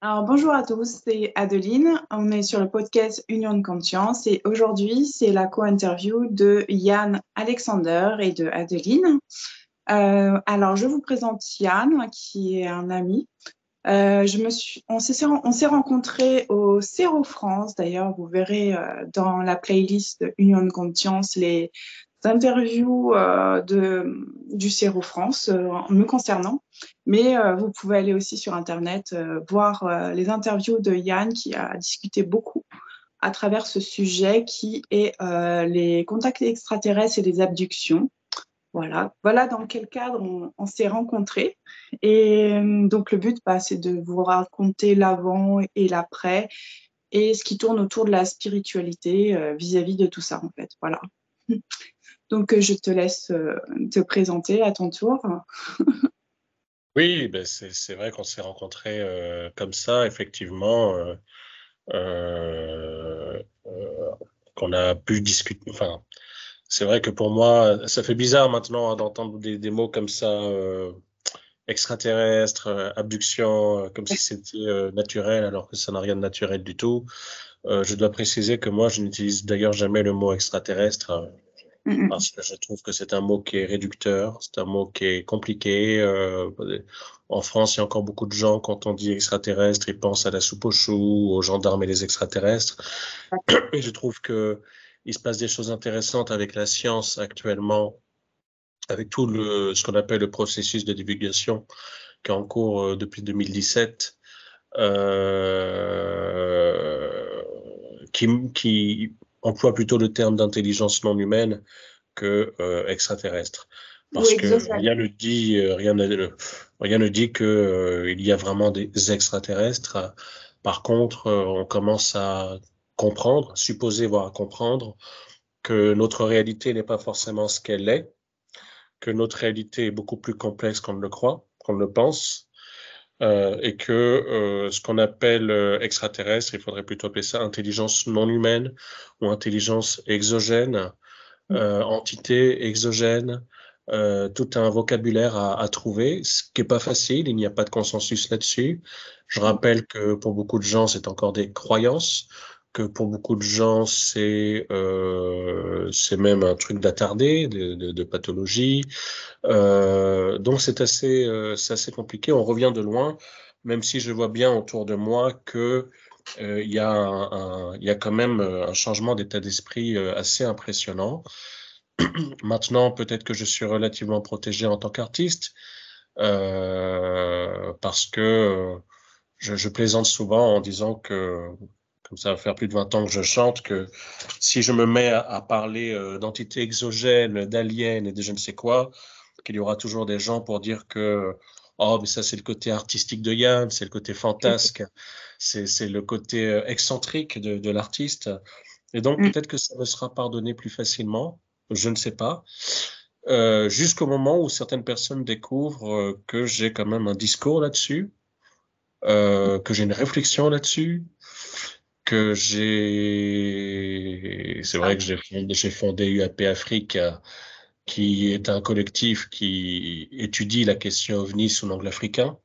Alors, bonjour à tous, c'est Adeline. On est sur le podcast Union de Conscience et aujourd'hui, c'est la co-interview de Yann Alexander et de Adeline. Alors, je vous présente Yann, qui est un ami. On s'est rencontrés au Céro France. D'ailleurs, vous verrez dans la playlist Union de Conscience les interviews du Céro France me concernant. Mais vous pouvez aller aussi sur Internet voir les interviews de Yann qui a discuté beaucoup à travers ce sujet qui est les contacts extraterrestres et les abductions. Voilà dans quel cadre on s'est rencontrés. Et donc le but, c'est de vous raconter l'avant et l'après et ce qui tourne autour de la spiritualité vis-à-vis de tout ça, en fait. Voilà. Donc je te laisse te présenter à ton tour. Oui, ben c'est vrai qu'on s'est rencontrés comme ça, effectivement, qu'on a pu discuter. Enfin, c'est vrai que pour moi, ça fait bizarre maintenant d'entendre des mots comme ça, extraterrestres, abduction, comme si c'était naturel, alors que ça n'a rien de naturel du tout. Je dois préciser que moi, je n'utilise d'ailleurs jamais le mot extraterrestre. Mm, Parce que je trouve que c'est un mot qui est réducteur, c'est un mot qui est compliqué. En France, il y a encore beaucoup de gens, quand on dit extraterrestre, ils pensent à la soupe aux choux, aux gendarmes et les extraterrestres. Et je trouve que il se passe des choses intéressantes avec la science actuellement, avec tout ce qu'on appelle le processus de divulgation qui est en cours depuis 2017, euh, qui emploie plutôt le terme d'intelligence non humaine que extraterrestre. Ou Parce que exogène. rien ne dit que il y a vraiment des extraterrestres. Par contre, on commence à comprendre, supposer, voire à comprendre que notre réalité n'est pas forcément ce qu'elle est, que notre réalité est beaucoup plus complexe qu'on ne le croit, qu'on ne le pense, et que ce qu'on appelle extraterrestre, il faudrait plutôt appeler ça intelligence non humaine ou intelligence exogène, entité exogène, tout un vocabulaire à trouver, ce qui est pas facile, il n'y a pas de consensus là-dessus. Je rappelle que pour beaucoup de gens, c'est encore des croyances, que pour beaucoup de gens, c'est même un truc d'attardé, de pathologie. Donc c'est assez compliqué. On revient de loin, même si je vois bien autour de moi que il y a il y a quand même un changement d'état d'esprit assez impressionnant. Maintenant, peut-être que je suis relativement protégé en tant qu'artiste, parce que je plaisante souvent en disant que, comme ça va faire plus de 20 ans que je chante, que si je me mets à parler d'entités exogènes, d'aliens et de je ne sais quoi, qu'il y aura toujours des gens pour dire que oh, mais ça c'est le côté artistique de Yann, c'est le côté fantasque, c'est le côté excentrique de l'artiste. Et donc Mm. peut-être que ça me sera pardonné plus facilement, je ne sais pas, jusqu'au moment où certaines personnes découvrent que j'ai quand même un discours là-dessus, que j'ai une réflexion là-dessus, c'est vrai que j'ai fondé UAP Afrique, qui est un collectif qui étudie la question OVNI sous l'angle africain.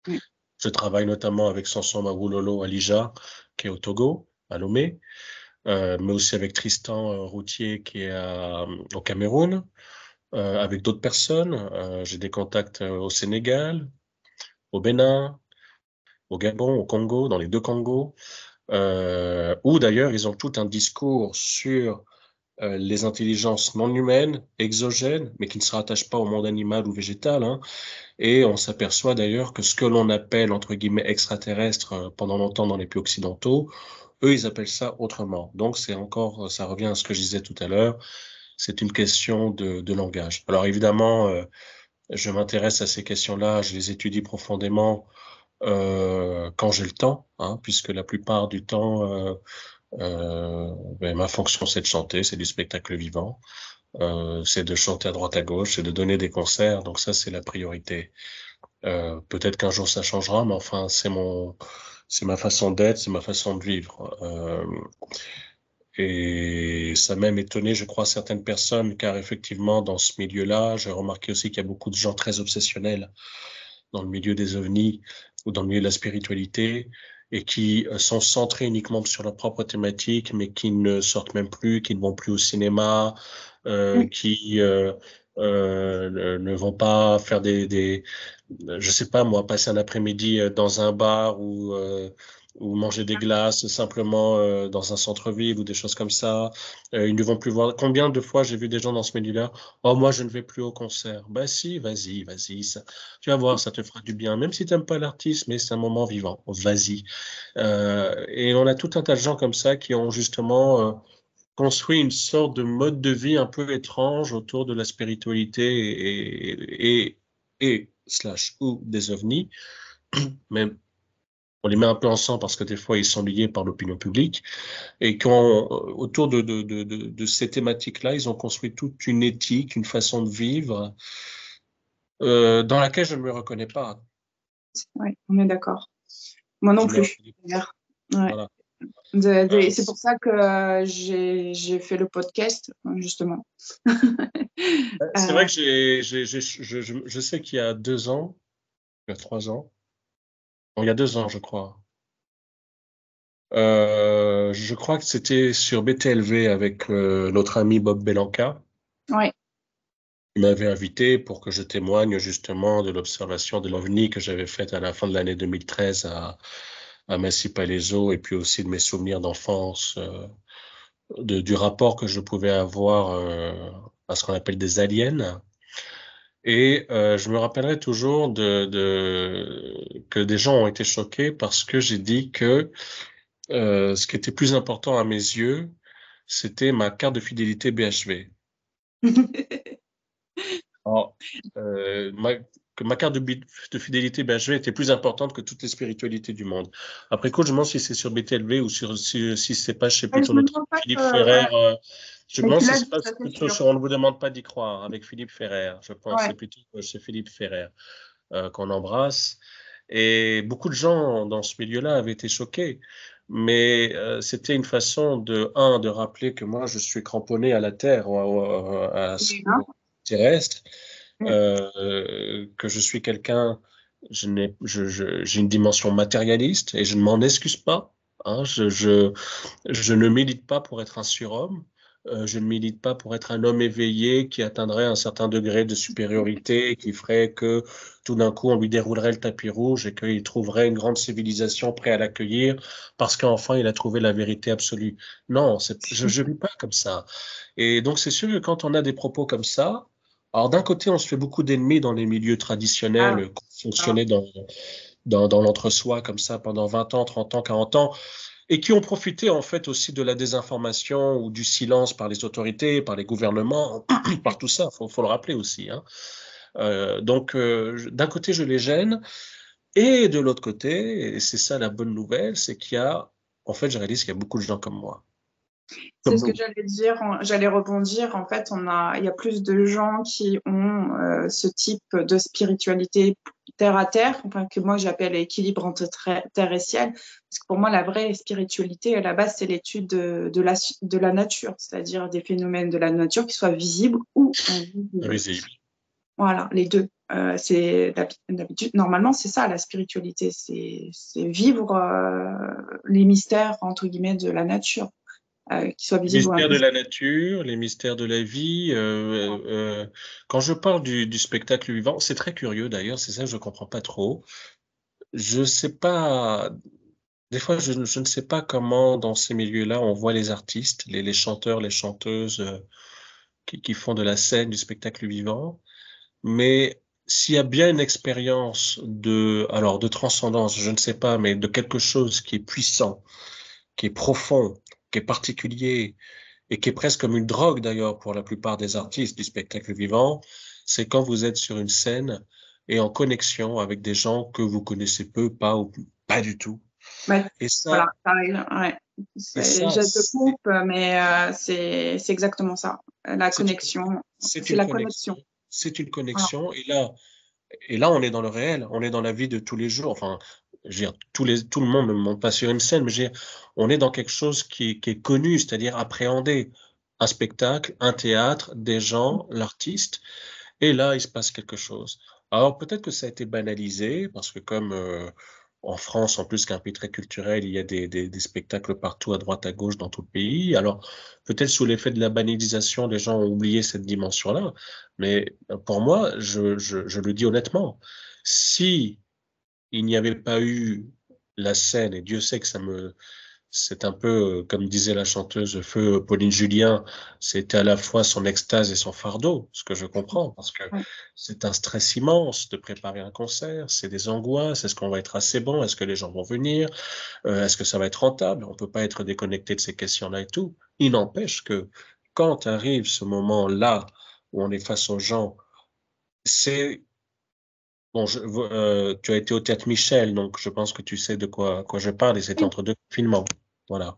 Mm. Je travaille notamment avec Samson Mawulolo Alija, qui est au Togo, à Lomé, mais aussi avec Tristan Routier, qui est au Cameroun, avec d'autres personnes. J'ai des contacts au Sénégal, au Bénin, au Gabon, au Congo, dans les deux Congos, où d'ailleurs ils ont tout un discours sur les intelligences non humaines, exogènes, mais qui ne se rattachent pas au monde animal ou végétal, hein. Et on s'aperçoit d'ailleurs que ce que l'on appelle, entre guillemets, extraterrestre pendant longtemps dans les pays occidentaux, eux, ils appellent ça autrement. Donc, c'est encore, ça revient à ce que je disais tout à l'heure, c'est une question de langage. Alors, évidemment, je m'intéresse à ces questions-là, je les étudie profondément quand j'ai le temps, hein, puisque la plupart du temps, ma fonction, c'est de chanter, c'est du spectacle vivant, c'est de chanter à droite à gauche, c'est de donner des concerts, donc ça, c'est la priorité. Peut-être qu'un jour ça changera, mais enfin, c'est ma façon d'être, c'est ma façon de vivre. Et ça a même étonné, je crois, certaines personnes, car effectivement, dans ce milieu-là, j'ai remarqué aussi qu'il y a beaucoup de gens très obsessionnels dans le milieu des ovnis ou dans le milieu de la spiritualité et qui sont centrés uniquement sur leur propre thématique, mais qui ne sortent même plus, qui ne vont plus au cinéma, qui ne vont pas faire je sais pas moi, passer un après-midi dans un bar ou manger des glaces simplement dans un centre-ville ou des choses comme ça. Ils ne vont plus voir. Combien de fois j'ai vu des gens dans ce milieu-là? Oh, moi, je ne vais plus au concert. Bah si, vas-y, tu vas voir, ça te fera du bien. Même si tu n'aimes pas l'artiste, mais c'est un moment vivant. Vas-y. Et on a tout un tas de gens comme ça qui ont justement construit une sorte de mode de vie un peu étrange autour de la spiritualité et slash ou des ovnis. Mais on les met un peu ensemble parce que des fois ils sont liés par l'opinion publique et autour de ces thématiques-là, ils ont construit toute une éthique, une façon de vivre dans laquelle je ne me reconnais pas. Ouais, on est d'accord. Moi non Je me plus, reconnais pas. d'ailleurs. Ouais. Voilà. C'est pour ça que j'ai fait le podcast, justement. C'est vrai Euh, que je sais qu'il y a 2 ans, il y a 3 ans, bon, il y a 2 ans, je crois. Je crois que c'était sur BTLV avec notre ami Bob Belanca. ouais. Il m'avait invité pour que je témoigne justement de l'observation de l'OVNI que j'avais faite à la fin de l'année 2013 à Massy-Palaiseau et puis aussi de mes souvenirs d'enfance, du rapport que je pouvais avoir à ce qu'on appelle des aliens. Et je me rappellerai toujours que des gens ont été choqués parce que j'ai dit que ce qui était plus important à mes yeux, c'était ma carte de fidélité BHV. Alors, que ma carte de fidélité BHV était plus importante que toutes les spiritualités du monde. Après coup, je me demande si c'est sur BTLV ou si c'est pas chez Mais je plutôt me notre demande pas Philippe que. Ouais. Ferrer. Je me Mais demande tu si l'as c'est dit, pas ça c'est plutôt sûr. sur On ne vous demande pas d'y croire avec Philippe Ferrer. Je pense que c'est Ouais. plutôt chez Philippe Ferrer qu'on embrasse. Et beaucoup de gens dans ce milieu-là avaient été choqués. Mais c'était une façon de rappeler que moi, je suis cramponné à la Terre, Et là, au terrestre, mm, que je suis quelqu'un, j'ai une dimension matérialiste et je ne m'en excuse pas. Hein, je ne milite pas pour être un surhomme. Je ne milite pas pour être un homme éveillé qui atteindrait un certain degré de supériorité, qui ferait que tout d'un coup on lui déroulerait le tapis rouge et qu'il trouverait une grande civilisation prête à l'accueillir parce qu'enfin il a trouvé la vérité absolue. Non, je ne vis pas comme ça. Et donc c'est sûr que quand on a des propos comme ça, alors d'un côté on se fait beaucoup d'ennemis dans les milieux ah, traditionnels, qui ah, fonctionnaient dans l'entre-soi comme ça pendant 20 ans, 30 ans, 40 ans et qui ont profité en fait aussi de la désinformation ou du silence par les autorités, par les gouvernements, par tout ça, faut le rappeler aussi. Hein. Donc, d'un côté, je les gêne, et de l'autre côté, et c'est ça la bonne nouvelle, c'est en fait, je réalise qu'il y a beaucoup de gens comme moi, c'est comme ce que nous. j'allais dire. J'allais rebondir. En fait, il y a plus de gens qui ont ce type de spiritualité terre à terre, enfin, que moi j'appelle équilibre entre terre et ciel. Parce que pour moi, la vraie spiritualité, à la base, c'est l'étude de la nature, c'est-à-dire des phénomènes de la nature qui soient visibles ou invisibles. Invisible. Voilà, les deux. D'habitude, normalement, c'est ça la spiritualité, c'est vivre les mystères entre guillemets de la nature, qu'ils soient Les visibles ou mystères de invisibles. la nature, les mystères de la vie. Quand je parle du spectacle vivant, c'est très curieux d'ailleurs, c'est ça que je comprends pas trop. Je sais pas. Des fois, je ne sais pas comment, dans ces milieux-là, on voit les artistes, les chanteurs, les chanteuses qui font de la scène, du spectacle vivant. Mais s'il y a bien une expérience alors de transcendance, je ne sais pas, mais de quelque chose qui est puissant, qui est profond, qui est particulier et qui est presque comme une drogue d'ailleurs pour la plupart des artistes du spectacle vivant, c'est quand vous êtes sur une scène et en connexion avec des gens que vous connaissez peu, pas ou pas du tout. Ouais, Et voilà, ça, pareil, ouais. Et ça, Je te coupe, mais c'est exactement ça. La c'est connexion, c'est c'est une la connexion. connexion. C'est une Voilà. connexion. Et là, on est dans le réel. On est dans la vie de tous les jours. Enfin, je veux dire, tout le monde ne monte pas sur une scène, mais je veux dire, on est dans quelque chose qui est connu, c'est-à-dire appréhender un spectacle, un théâtre, des gens, l'artiste. Et là, il se passe quelque chose. Alors peut-être que ça a été banalisé, parce que comme en France, en plus qu'un pays très culturel, il y a des spectacles partout, à droite, à gauche, dans tout le pays. Alors peut-être sous l'effet de la banalisation, les gens ont oublié cette dimension-là. Mais pour moi, je le dis honnêtement, si il n'y avait pas eu la scène, et Dieu sait que c'est un peu, comme disait la chanteuse Feu Pauline Julien, c'était à la fois son extase et son fardeau, ce que je comprends, parce que Ouais. c'est un stress immense de préparer un concert, c'est des angoisses, est-ce qu'on va être assez bon, est-ce que les gens vont venir, est-ce que ça va être rentable, on peut pas être déconnecté de ces questions-là et tout. Il n'empêche que quand arrive ce moment-là où on est face aux gens, c'est bon, tu as été au Théâtre Michel, donc je pense que tu sais de quoi je parle, et c'était Oui, entre deux confinements. Voilà.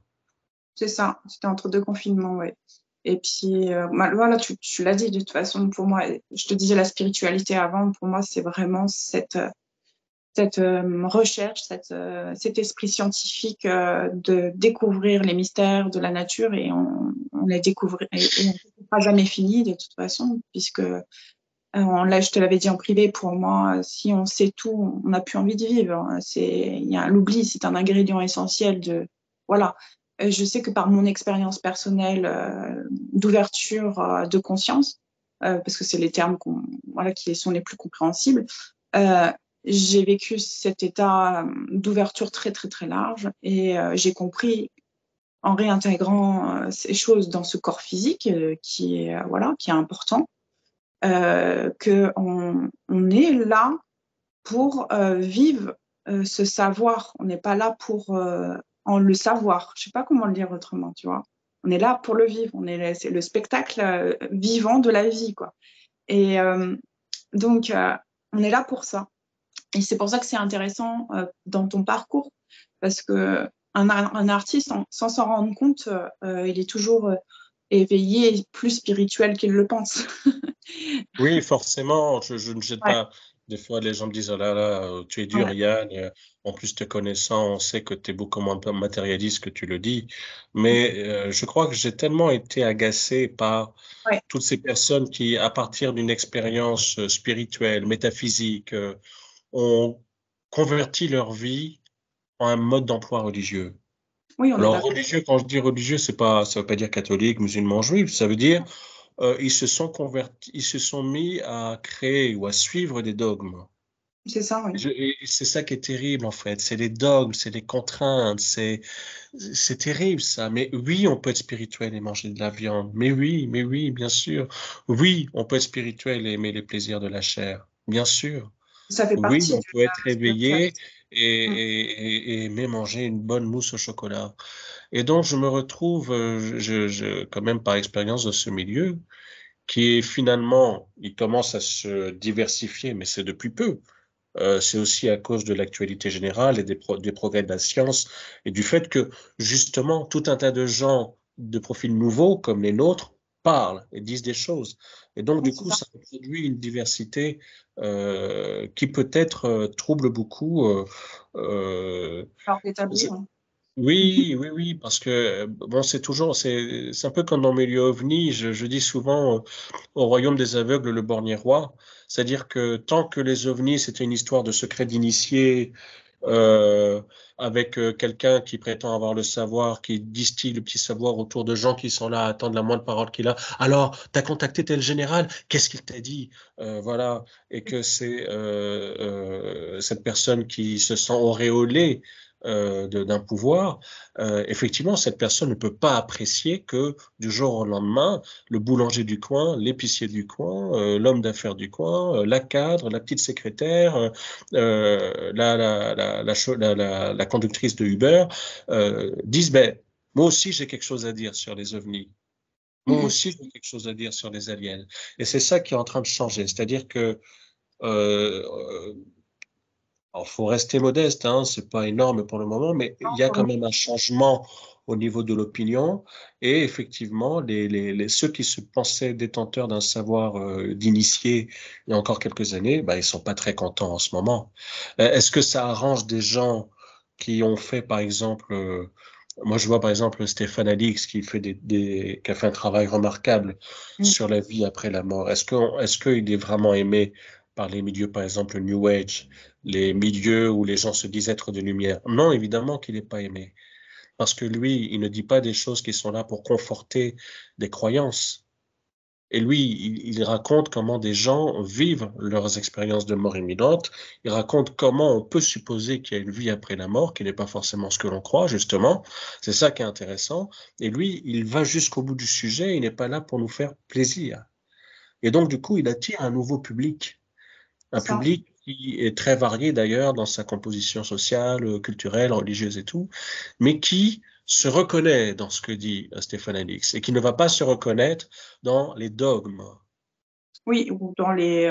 c'est ça. C'était entre deux confinements, ouais. Et puis, voilà, tu l'as dit, de toute façon, pour moi, je te disais la spiritualité avant, pour moi, c'est vraiment cette recherche, cet esprit scientifique de découvrir les mystères de la nature et on les découvre et on ne sera jamais fini de toute façon, puisque là, je te l'avais dit en privé, pour moi, si on sait tout, on n'a plus envie de vivre. Hein. L'oubli, c'est un ingrédient essentiel de, voilà. Je sais que par mon expérience personnelle d'ouverture de conscience, parce que c'est les termes voilà, qui sont les plus compréhensibles, euh, j'ai vécu cet état d'ouverture très, très, très large et j'ai compris en réintégrant ces choses dans ce corps physique voilà, qui est important qu'on est là pour vivre ce savoir. On n'est pas là pour en le savoir. Je ne sais pas comment le dire autrement, tu vois. On est là pour le vivre. C'est le spectacle vivant de la vie, quoi. Et donc, on est là pour ça. Et c'est pour ça que c'est intéressant dans ton parcours, parce que un artiste, sans s'en rendre compte, il est toujours éveillé et plus spirituel qu'il le pense. Oui, forcément, je ne jette Ouais, pas. Des fois, les gens me disent, oh là là, tu es dur, ouais. Yann. En plus, te connaissant, on sait que tu es beaucoup moins matérialiste que tu le dis. Mais je crois que j'ai tellement été agacé par Ouais. toutes ces personnes qui, à partir d'une expérience spirituelle, métaphysique, ont converti leur vie en un mode d'emploi religieux. Oui, on est Alors, d'accord. religieux, quand je dis religieux, ça veut pas dire catholique, musulman, juif. Ça veut dire ils se sont convertis, ils se sont mis à créer ou à suivre des dogmes. C'est ça, oui. Et c'est ça qui est terrible en fait. C'est les dogmes, c'est les contraintes, c'est terrible ça. Mais oui, on peut être spirituel et manger de la viande. Mais oui, bien sûr. Oui, on peut être spirituel et aimer les plaisirs de la chair. Bien sûr. Ça fait Oui, partie on de peut être la réveillé spiritualité. Mm. et aimer manger une bonne mousse au chocolat. Et donc, je me retrouve, quand même par expérience de ce milieu, qui est finalement, il commence à se diversifier, mais c'est depuis peu. C'est aussi à cause de l'actualité générale et des progrès de la science et du fait que, justement, tout un tas de gens de profils nouveaux, comme les nôtres, parlent et disent des choses. Et donc, Oui, du c'est coup, ça. ça produit une diversité qui peut-être trouble beaucoup. Euh, Alors d'établir. oui, oui, oui, parce que bon, c'est un peu comme dans le milieu ovni. Je dis souvent au royaume des aveugles, le bornier roi, c'est-à-dire que tant que les ovnis c'était une histoire de secret d'initié euh, avec quelqu'un qui prétend avoir le savoir, qui distille le petit savoir autour de gens qui sont là à attendre la moindre parole qu'il a. Alors, t'as contacté tel général, qu'est-ce qu'il t'a dit? Voilà, et que c'est cette personne qui se sent auréolée d'un pouvoir, effectivement, cette personne ne peut pas apprécier que du jour au lendemain, le boulanger du coin, l'épicier du coin, l'homme d'affaires du coin, la cadre, la petite secrétaire, la conductrice de Uber, disent, ben, moi aussi j'ai quelque chose à dire sur les ovnis. Moi Mhm. aussi j'ai quelque chose à dire sur les aliens. Et c'est ça qui est en train de changer. C'est-à-dire que euh, alors, faut rester modeste, hein, c'est pas énorme pour le moment, mais il y a quand même un changement au niveau de l'opinion. Et effectivement, ceux qui se pensaient détenteurs d'un savoir d'initié il y a encore quelques années, bah, ils sont pas très contents en ce moment. Est-ce que ça arrange des gens qui ont fait, par exemple, Moi, je vois par exemple Stéphane Alix qui a fait un travail remarquable Mm. sur la vie après la mort. Est-ce qu'il est vraiment aimé par les milieux, par exemple, New Age, les milieux où les gens se disent être de lumière? Non, évidemment qu'il n'est pas aimé. Parce que lui, il ne dit pas des choses qui sont là pour conforter des croyances. Et lui, il raconte comment des gens vivent leurs expériences de mort imminente. Il raconte comment on peut supposer qu'il y a une vie après la mort, qui n'est pas forcément ce que l'on croit, justement. C'est ça qui est intéressant. Et lui, il va jusqu'au bout du sujet. Il n'est pas là pour nous faire plaisir. Et donc, du coup, il attire un nouveau public. Un Ça. public qui est très varié d'ailleurs dans sa composition sociale, culturelle, religieuse et tout, mais qui se reconnaît dans ce que dit Stéphane Alix et qui ne va pas se reconnaître dans les dogmes. Oui, ou dans les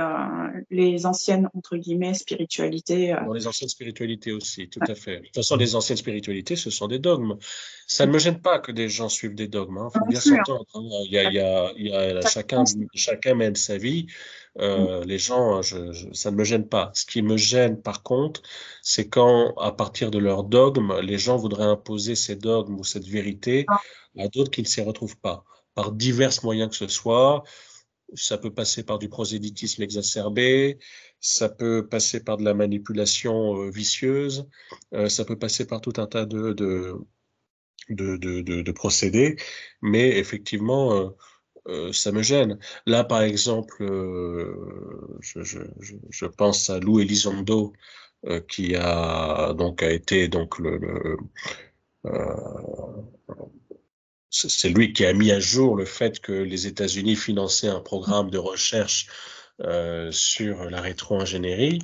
anciennes, entre guillemets, spiritualités. Dans les anciennes spiritualités aussi, tout à fait. De toute façon, les anciennes spiritualités, ce sont des dogmes. Ça ne me gêne pas que des gens suivent des dogmes. Il faut Non bien plus, hein. s'entendre. Chacun Chacun mène sa vie. Les gens, ça ne me gêne pas. Ce qui me gêne, par contre, c'est quand, à partir de leurs dogmes, les gens voudraient imposer ces dogmes ou cette vérité à d'autres qui ne s'y retrouvent pas, par divers moyens que ce soit. Ça peut passer par du prosélytisme exacerbé, ça peut passer par de la manipulation vicieuse, ça peut passer par tout un tas de procédés, mais effectivement, ça me gêne. Là, par exemple, je pense à Lou Elizondo, qui a été donc euh, c'est lui qui a mis à jour le fait que les États-Unis finançaient un programme de recherche sur la rétro-ingénierie.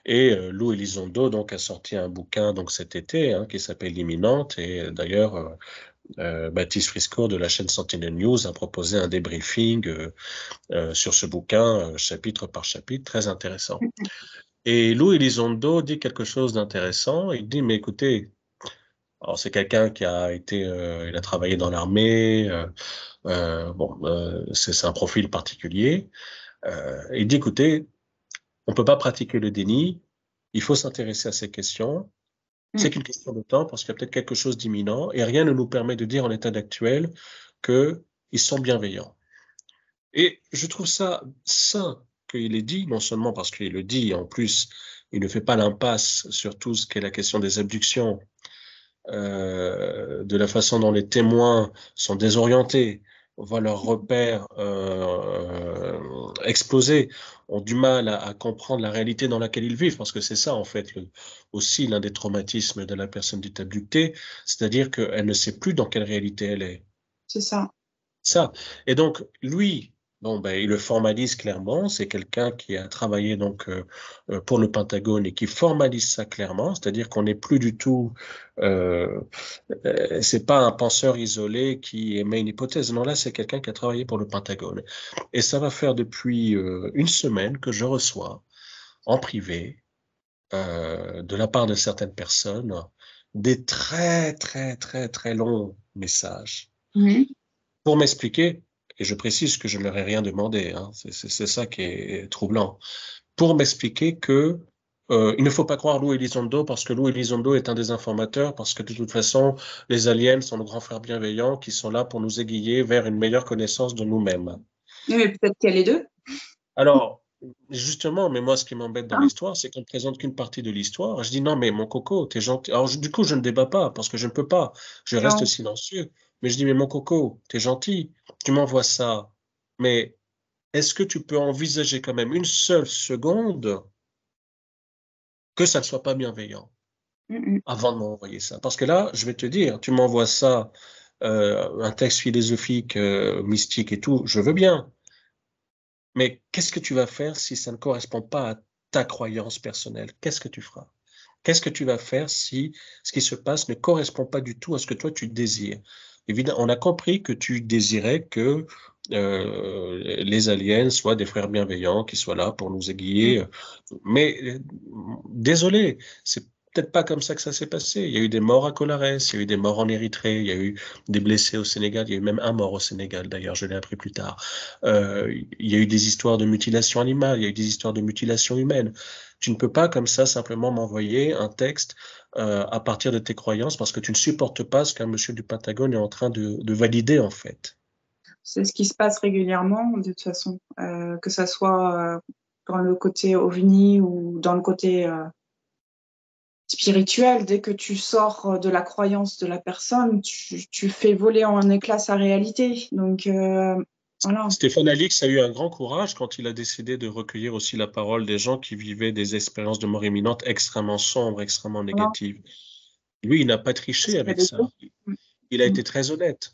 Et Lou Elizondo donc a sorti un bouquin donc cet été qui s'appelle L'Imminente. Et d'ailleurs, Baptiste Frisco de la chaîne Sentinel News a proposé un débriefing sur ce bouquin, chapitre par chapitre, très intéressant. Et Lou Elizondo dit quelque chose d'intéressant. Il dit, mais écoutez, alors c'est quelqu'un il a travaillé dans l'armée. C'est un profil particulier. Il dit, écoutez, on peut pas pratiquer le déni. Il faut s'intéresser à ces questions. C'est qu'une question de temps parce qu'il y a peut-être quelque chose d'imminent et rien ne nous permet de dire en l'état actuel qu'ils sont bienveillants. Et je trouve ça sain qu'il ait dit, non seulement parce qu'il le dit, en plus, il ne fait pas l'impasse sur tout ce qui est la question des abductions, de la façon dont les témoins sont désorientés, voient leurs repères exploser, ont du mal à comprendre la réalité dans laquelle ils vivent, parce que c'est ça, en fait, aussi l'un des traumatismes de la personne dite abductée, c'est-à-dire qu'elle ne sait plus dans quelle réalité elle est. c'est ça. Ça. Et donc, lui, bon, ben, il le formalise clairement. C'est quelqu'un qui a travaillé donc pour le Pentagone et qui formalise ça clairement. C'est-à-dire qu'on n'est plus du tout. Euh, c'est pas un penseur isolé qui émet une hypothèse. Non, là, c'est quelqu'un qui a travaillé pour le Pentagone. Et ça va faire depuis une semaine que je reçois en privé de la part de certaines personnes des très, très, très, très longs messages Mhm. pour m'expliquer, et je précise que je ne leur ai rien demandé, hein, c'est ça qui est troublant, pour m'expliquer que il ne faut pas croire Lou Elizondo parce que Lou Elizondo est un des informateurs, parce que de toute façon, les aliens sont nos grands frères bienveillants qui sont là pour nous aiguiller vers une meilleure connaissance de nous-mêmes. Oui, mais peut-être qu'il y a les deux. Alors, justement, mais moi, ce qui m'embête dans Hein. l'histoire, c'est qu'on ne présente qu'une partie de l'histoire. Je dis non, mais mon coco, t'es gentil. Alors, du coup, je ne débat pas parce que je ne peux pas. Je reste Non. silencieux. Mais je dis, mais mon coco, t'es gentil. Tu m'envoies ça. Mais est-ce que tu peux envisager quand même une seule seconde que ça ne soit pas bienveillant Mhm. avant de m'envoyer ça? Parce que là, je vais te dire, tu m'envoies ça, un texte philosophique, mystique et tout, je veux bien. Mais qu'est-ce que tu vas faire si ça ne correspond pas à ta croyance personnelle? Qu'est-ce que tu feras? Qu'est-ce que tu vas faire si ce qui se passe ne correspond pas du tout à ce que toi tu désires? Évidemment, on a compris que tu désirais que les aliens soient des frères bienveillants, qui soient là pour nous aiguiller. Mais désolé, c'est peut-être pas comme ça que ça s'est passé. Il y a eu des morts à Colares, il y a eu des morts en Érythrée, il y a eu des blessés au Sénégal, il y a eu même un mort au Sénégal, d'ailleurs, je l'ai appris plus tard. Il y a eu des histoires de mutilation animale, il y a eu des histoires de mutilation humaine. Tu ne peux pas comme ça simplement m'envoyer un texte à partir de tes croyances parce que tu ne supportes pas ce qu'un monsieur du Pentagone est en train de valider, en fait. C'est ce qui se passe régulièrement, de toute façon, que ça soit dans le côté ovni ou dans le côté spirituel. Dès que tu sors de la croyance de la personne, tu fais voler en éclats sa réalité. Donc, voilà. Stéphane Alix a eu un grand courage quand il a décidé de recueillir aussi la parole des gens qui vivaient des expériences de mort imminente extrêmement sombres, extrêmement Voilà. négatives. Lui, il n'a pas Parce triché qu'il y a avec des ça. choses. Mm. Il a Mm. été très honnête.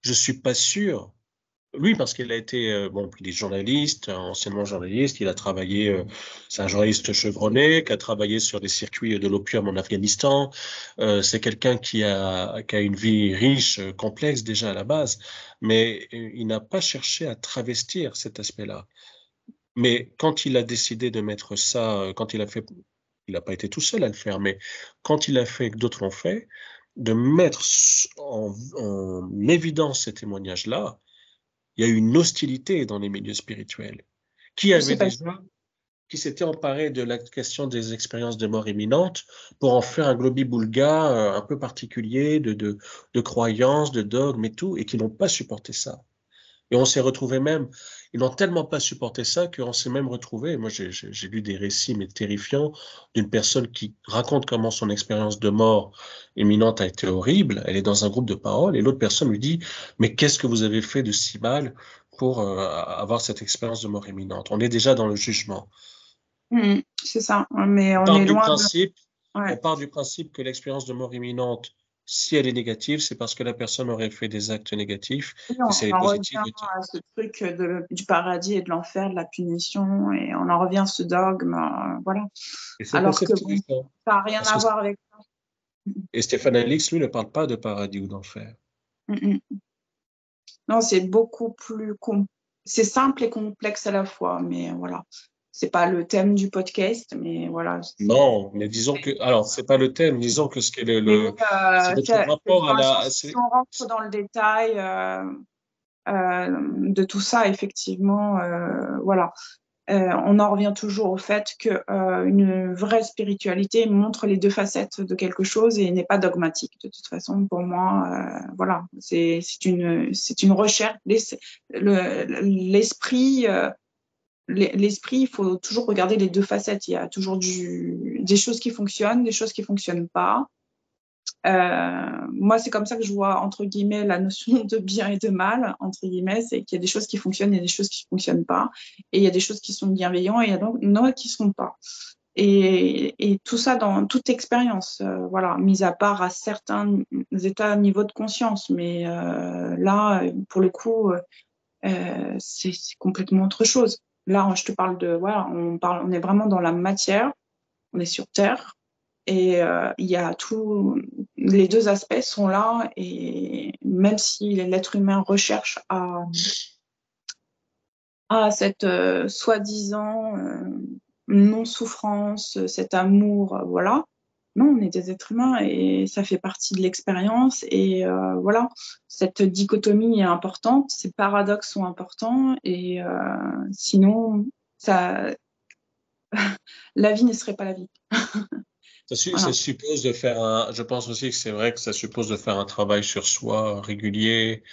Je suis pas sûr. Oui, parce qu'il a été, bon, il est journaliste, anciennement journaliste, il a travaillé, c'est un journaliste chevronné, qui a travaillé sur les circuits de l'opium en Afghanistan. C'est quelqu'un qui a une vie riche, complexe déjà à la base, mais il n'a pas cherché à travestir cet aspect-là. Mais quand il a décidé de mettre ça, quand il a fait, il n'a pas été tout seul à le faire, mais quand il a fait, que d'autres l'ont fait, de mettre en évidence ces témoignages-là, il y a eu une hostilité dans les milieux spirituels. Qui Je avait sais pas. déjà, qui s'était emparé de la question des expériences de mort imminente pour en faire un globi-boulga un peu particulier de croyances, de dogmes et tout, et qui n'ont pas supporté ça. Et on s'est retrouvé même, ils n'ont tellement pas supporté ça qu'on s'est même retrouvé. Moi, j'ai lu des récits, mais terrifiants, d'une personne qui raconte comment son expérience de mort imminente a été horrible. Elle est dans un groupe de parole et l'autre personne lui dit, mais qu'est-ce que vous avez fait de si mal pour avoir cette expérience de mort imminente? On est déjà dans le jugement. C'est ça. Mais On on part est du loin de. principe, on Ouais. part du principe que l'expérience de mort imminente, si elle est négative, c'est parce que la personne aurait fait des actes négatifs. Oui, Et si elle on est en revient positive, à ce truc du paradis et de l'enfer, de la punition, et on en revient à ce dogme, voilà. et c'est Alors assez que bon, terrifiant. ça n'a rien Parce à que voir avec ça. Et Stéphane Alix, lui, ne parle pas de paradis ou d'enfer. Mm, mm. Non, c'est beaucoup plus c'est simple et complexe à la fois, mais voilà. C'est pas le thème du podcast, mais voilà. Non, mais disons que, alors, c'est pas le thème, disons que ce qui est Mais c'est votre c'est rapport à dans le la, sens, si on rentre dans le détail de tout ça, effectivement, voilà. On en revient toujours au fait que une vraie spiritualité montre les deux facettes de quelque chose et n'est pas dogmatique. De toute façon, pour moi, voilà, c'est une recherche. L'esprit, l'esprit, il faut toujours regarder les deux facettes. Il y a toujours des choses qui fonctionnent, des choses qui fonctionnent pas. Moi, c'est comme ça que je vois, entre guillemets, la notion de bien et de mal, entre guillemets, c'est qu'il y a des choses qui fonctionnent, il y a des choses qui ne fonctionnent pas, et il y a des choses qui sont bienveillantes, et il y a d'autres qui ne sont pas. Et tout ça dans toute expérience, voilà, mis à part à certains états, niveaux de conscience, mais là, pour le coup, c'est complètement autre chose. Là, je te parle voilà, on est vraiment dans la matière, on est sur Terre, et il y a les deux aspects sont là, et même si l'être humain recherche à cette soi-disant non-souffrance, cet amour, voilà. Non, on est des êtres humains et ça fait partie de l'expérience. Et voilà, cette dichotomie est importante, ces paradoxes sont importants. Et sinon, ça, la vie ne serait pas la vie. ça Voilà. suppose de faire je pense aussi que c'est vrai que ça suppose de faire un travail sur soi régulier,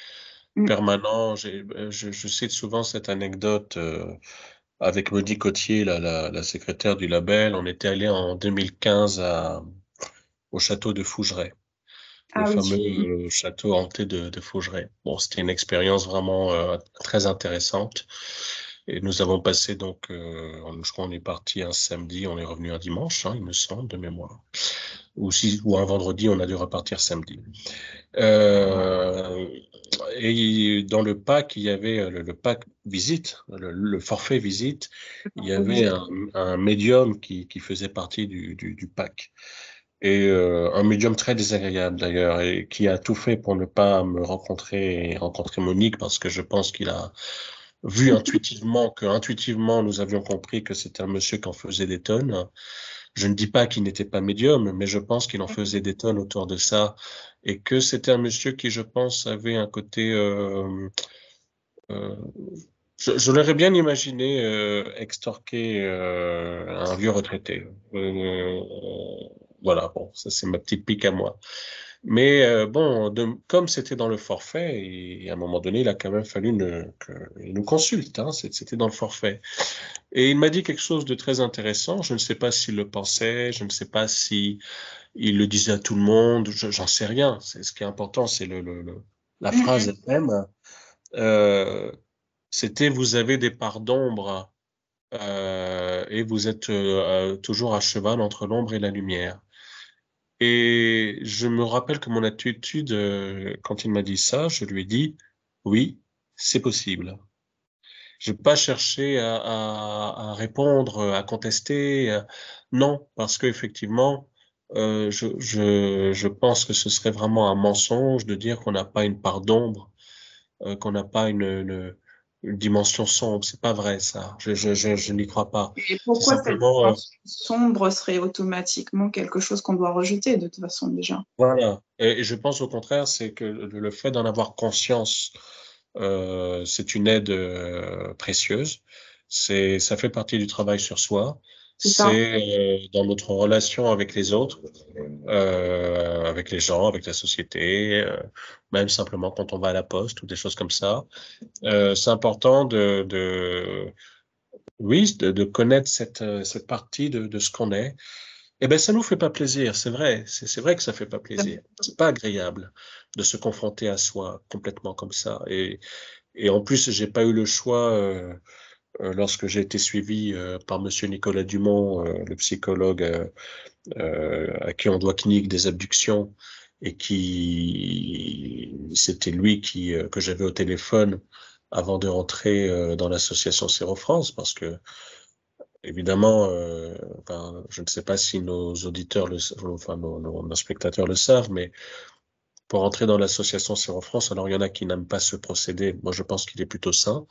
Mm. permanent. Je cite souvent cette anecdote, avec Monique Cotier, la secrétaire du label. On était allé en 2015 au château de Fougeray. Le Ah fameux oui. Mm. château hanté de Fougeray. Bon, c'était une expérience vraiment très intéressante. Et nous avons passé donc, je crois on est parti un samedi, on est revenu un dimanche, hein, il me semble, de mémoire. Ou un vendredi, on a dû repartir samedi. Euh, et dans le pack, il y avait le pack visite, le forfait visite. Il y avait un médium qui faisait partie du pack. Et un médium très désagréable d'ailleurs, et qui a tout fait pour ne pas me rencontrer et rencontrer Monique, parce que je pense qu'il a vu intuitivement que intuitivement nous avions compris que c'était un monsieur qui en faisait des tonnes. Je ne dis pas qu'il n'était pas médium, mais je pense qu'il en faisait des tonnes autour de ça, et que c'était un monsieur qui, je pense, avait un côté euh, je l'aurais bien imaginé extorquer un vieux retraité. voilà, bon, ça c'est ma petite pique à moi. Mais bon, comme c'était dans le forfait, et à un moment donné, il a quand même fallu qu'il nous consulte, hein, c'était dans le forfait. Et il m'a dit quelque chose de très intéressant. Je ne sais pas s'il le pensait, je ne sais pas si il le disait à tout le monde, j'en sais rien. Ce qui est important, c'est la phrase Mhm. elle-même. Euh, C'était, vous avez des parts d'ombre et vous êtes toujours à cheval entre l'ombre et la lumière. Et je me rappelle que mon attitude, quand il m'a dit ça, je lui ai dit, oui, c'est possible. Je n'ai pas cherché à répondre, à contester. Non, parce qu'effectivement, je pense que ce serait vraiment un mensonge de dire qu'on n'a pas une part d'ombre, qu'on n'a pas une dimension sombre. C'est pas vrai, ça. Je n'y crois pas. Et C'est pourquoi cette simplement, dimension sombre serait automatiquement quelque chose qu'on doit rejeter de toute façon déjà? voilà. Et je pense au contraire, c'est que le fait d'en avoir conscience, c'est une aide précieuse. Ça fait partie du travail sur soi. C'est ça. C'est dans notre relation avec les autres, avec les gens, avec la société, même simplement quand on va à la poste ou des choses comme ça. C'est important oui, de connaître cette partie de ce qu'on est. Eh ben, ça nous fait pas plaisir, c'est vrai. C'est vrai que ça fait pas plaisir. C'est pas agréable de se confronter à soi complètement comme ça. Et en plus, j'ai pas eu le choix lorsque j'ai été suivi par Monsieur Nicolas Dumont, le psychologue à qui on doit clinique des abductions et c'était lui que j'avais au téléphone avant de rentrer dans l'association Séro-France parce que évidemment, enfin, je ne sais pas si nos auditeurs enfin nos spectateurs le savent, mais pour entrer dans l'association Séro-France, alors il y en a qui n'aiment pas ce procédé. Moi, je pense qu'il est plutôt sain.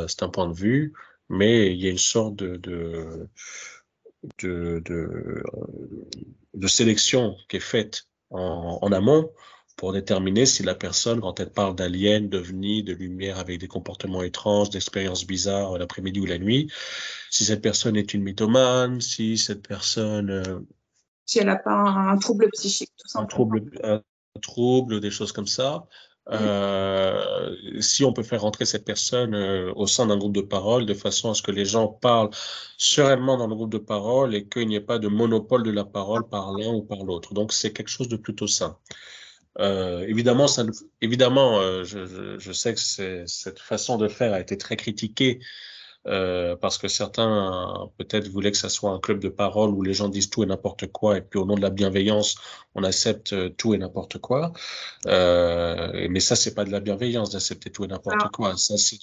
C'est un point de vue, mais il y a une sorte de, de, de sélection qui est faite en amont pour déterminer si la personne, quand elle parle d'aliens, d'ovnis, de lumière avec des comportements étranges, d'expériences bizarres l'après-midi ou la nuit, si cette personne est une mythomane, si cette personne Si elle n'a pas un trouble psychique, tout un simplement. trouble, un trouble, des choses comme ça. Mm. Si on peut faire rentrer cette personne au sein d'un groupe de parole de façon à ce que les gens parlent sereinement dans le groupe de parole et qu'il n'y ait pas de monopole de la parole par l'un ou par l'autre. Donc c'est quelque chose de plutôt sain. Évidemment, évidemment, je sais que cette façon de faire a été très critiquée parce que certains peut-être voulaient que ça soit un club de parole où les gens disent tout et n'importe quoi, et puis au nom de la bienveillance, on accepte tout et n'importe quoi. Mais ça, c'est pas de la bienveillance d'accepter tout et n'importe Alors, quoi. Ça, c'est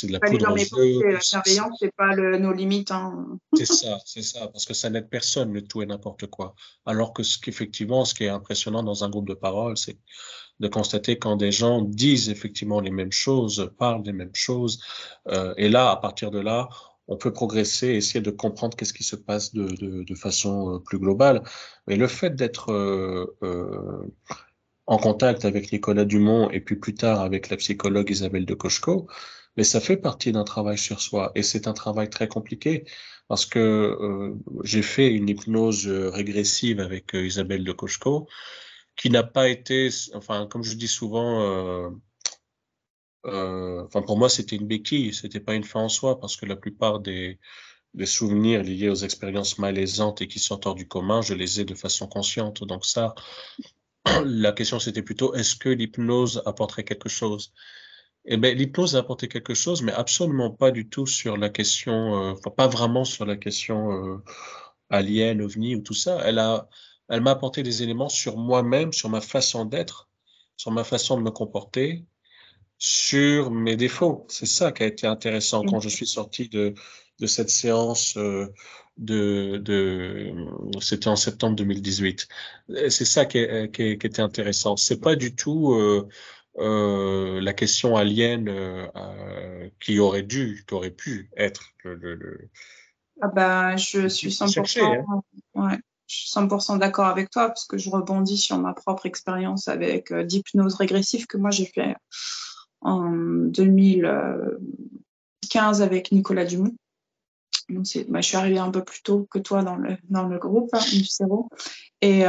de la aller poudre dans aux mes yeux. pensées, la bienveillance, c'est pas nos limites, hein. C'est ça, parce que ça n'aide personne, le tout et n'importe quoi. Alors que qu'effectivement, ce qui est impressionnant dans un groupe de parole, c'est de constater quand des gens disent effectivement les mêmes choses, parlent des mêmes choses, et là, à partir de là, on peut progresser, essayer de comprendre qu'est-ce qui se passe de façon plus globale. Mais le fait d'être en contact avec Nicolas Dumont et puis plus tard avec la psychologue Isabelle de Cocheco, mais ça fait partie d'un travail sur soi et c'est un travail très compliqué parce que j'ai fait une hypnose régressive avec Isabelle de Cocheco qui n'a pas été, enfin comme je dis souvent, enfin pour moi c'était une béquille, c'était pas une fin en soi parce que la plupart des souvenirs liés aux expériences malaisantes et qui sont hors du commun, je les ai de façon consciente. Donc ça, la question c'était plutôt est-ce que l'hypnose apporterait quelque chose? Eh ben, l'hypnose a apporté quelque chose, mais absolument pas du tout sur la question, enfin, pas vraiment sur la question alien, ovni ou tout ça. Elle m'a apporté des éléments sur moi-même, sur ma façon d'être, sur ma façon de me comporter, sur mes défauts. C'est ça qui a été intéressant quand je suis sorti de cette séance c'était en septembre 2018. C'est ça qui était intéressant. C'est pas du tout la question alien qui aurait pu être Ah bah, je suis cherché, 100%, hein. ouais, je suis 100% d'accord avec toi parce que je rebondis sur ma propre expérience avec d'hypnose régressive que moi j'ai fait en 2015 avec Nicolas Dumont. Donc je suis arrivée un peu plus tôt que toi dans le groupe du Cerveau. Mais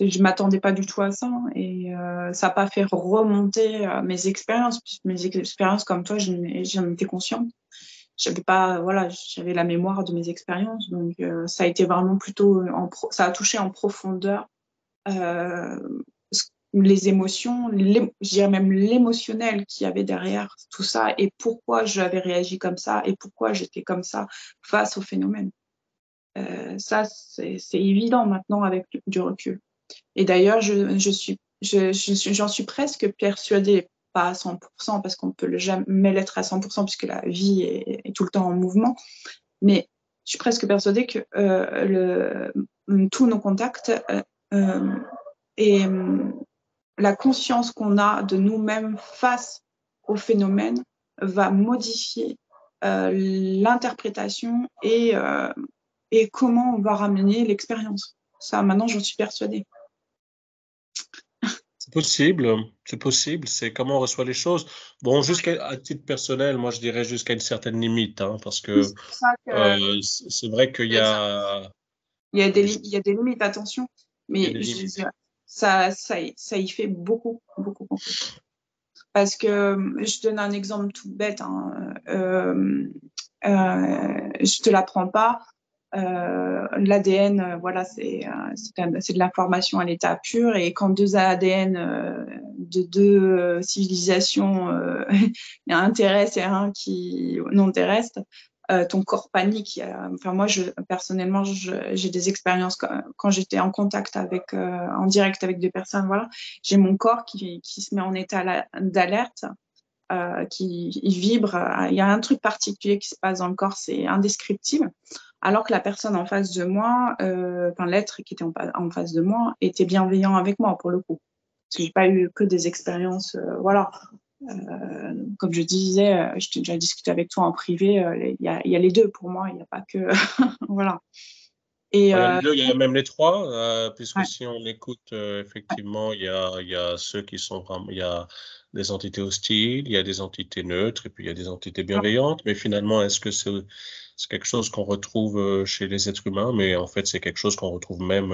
je m'attendais pas du tout à ça. Et ça n'a pas fait remonter mes expériences. Puisque mes expériences, comme toi, j'en étais consciente. J'avais pas, voilà, j'avais la mémoire de mes expériences. Donc ça a été vraiment plutôt, ça a touché en profondeur les émotions, je dirais même l'émotionnel qu'il y avait derrière tout ça et pourquoi j'avais réagi comme ça et pourquoi j'étais comme ça face au phénomène. Ça, c'est évident maintenant avec du recul. Et d'ailleurs, j'en suis presque persuadée, pas à 100%, parce qu'on ne peut jamais l'être à 100%, puisque la vie est tout le temps en mouvement, mais je suis presque persuadée que tous nos contacts et la conscience qu'on a de nous-mêmes face au phénomène va modifier l'interprétation et comment on va ramener l'expérience. Ça, maintenant, j'en suis persuadée. C'est possible, c'est comment on reçoit les choses. Bon, à titre personnel, moi je dirais jusqu'à une certaine limite, hein, parce que C'est pour ça que c'est vrai qu'il y a, il y a des limites, attention, il y a mais des limites. ça y fait beaucoup, beaucoup, beaucoup. Parce que je donne un exemple tout bête, hein, je te l'apprends pas. L'ADN, voilà, c'est de l'information à l'état pur. Et quand deux ADN de deux civilisations, il y a un terrestre et un qui non terrestre, ton corps panique. Enfin, moi, personnellement, j'ai des expériences quand j'étais en contact en direct avec des personnes, voilà, j'ai mon corps qui se met en état d'alerte. Qui vibre, il y a un truc particulier qui se passe dans le corps, c'est indescriptible, alors que la personne en face de moi, l'être qui était en face de moi, était bienveillant avec moi pour le coup. Parce que j'ai pas eu que des expériences, voilà. Comme je disais, je t'ai déjà discuté avec toi en privé, il y a les deux pour moi, il n'y a pas que, voilà. Et Il y a les deux, il y a même les trois, puisque ouais, si on écoute, effectivement, il y a ceux qui sont vraiment, il y a des entités hostiles, il y a des entités neutres, et puis il y a des entités bienveillantes. Mais finalement, est-ce que c'est quelque chose qu'on retrouve chez les êtres humains? Mais en fait, c'est quelque chose qu'on retrouve même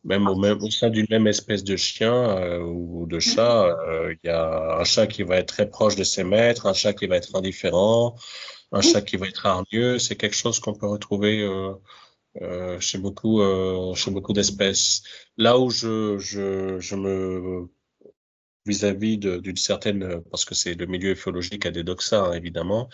au sein d'une même espèce de chien ou de chat. Il y a un chat qui va être très proche de ses maîtres, un chat qui va être indifférent, un chat qui va être hargneux. C'est quelque chose qu'on peut retrouver. Chez beaucoup d'espèces. Là où je me, vis-à-vis d'une certaine, parce que c'est le milieu ufologique a des doxas, hein, évidemment,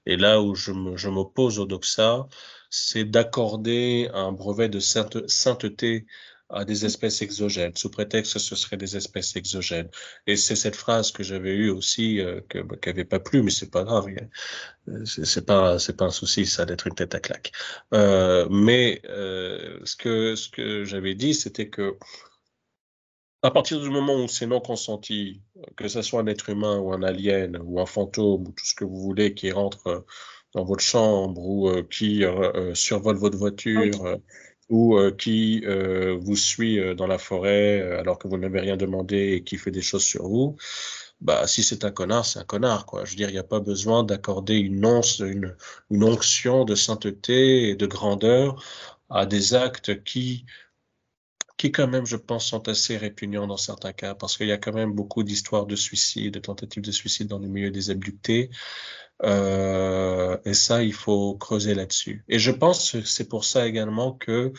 et là où je m'oppose aux doxas, c'est d'accorder un brevet de sainteté à des espèces exogènes, sous prétexte que ce seraient des espèces exogènes. Et c'est cette phrase que j'avais eue aussi, qui avait pas plu, mais c'est pas grave. C'est pas un souci, ça, d'être une tête à claque. Ce que j'avais dit, c'était que à partir du moment où c'est non consenti, que ce soit un être humain ou un alien ou un fantôme ou tout ce que vous voulez qui rentre dans votre chambre ou qui survole votre oui, voiture ou qui vous suit dans la forêt alors que vous n'avez rien demandé et qui fait des choses sur vous, bah si c'est un connard, c'est un connard, quoi. Je veux dire, il n'y a pas besoin d'accorder une onction de sainteté et de grandeur à des actes qui quand même, je pense, sont assez répugnants dans certains cas, parce qu'il y a quand même beaucoup d'histoires de suicide, de tentatives de suicide dans le milieu des abductés. Et ça, il faut creuser là-dessus. Et je pense que c'est pour ça également que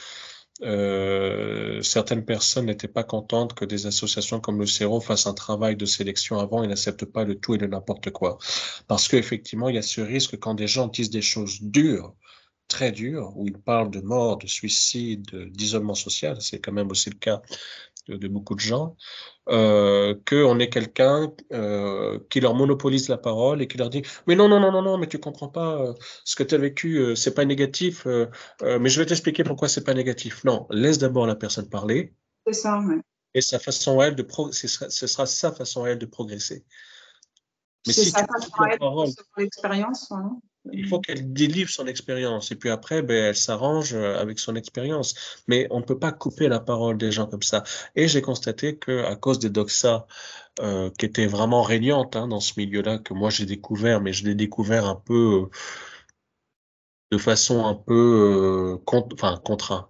certaines personnes n'étaient pas contentes que des associations comme le CERO fassent un travail de sélection avant et n'acceptent pas le tout et le n'importe quoi. Parce qu'effectivement, il y a ce risque quand des gens disent des choses dures, très dures, où ils parlent de mort, de suicide, d'isolement social, c'est quand même aussi le cas de beaucoup de gens, qu'on ait quelqu'un qui leur monopolise la parole et qui leur dit mais non non non non non mais tu comprends pas ce que tu as vécu c'est pas négatif mais je vais t'expliquer pourquoi c'est pas négatif. Non, laisse d'abord la personne parler c'est ça, ouais. et sa façon à elle ce sera sa façon à elle de progresser. Mais C'est si ça, tu ça coupes la être parole, l'expérience, voilà. il faut qu'elle délivre son expérience et puis après, ben, elle s'arrange avec son expérience. Mais on ne peut pas couper la parole des gens comme ça. Et j'ai constaté que à cause des doxas qui était vraiment régnante hein, dans ce milieu-là, que moi j'ai découvert, mais je l'ai découvert un peu de façon un peu enfin contraint.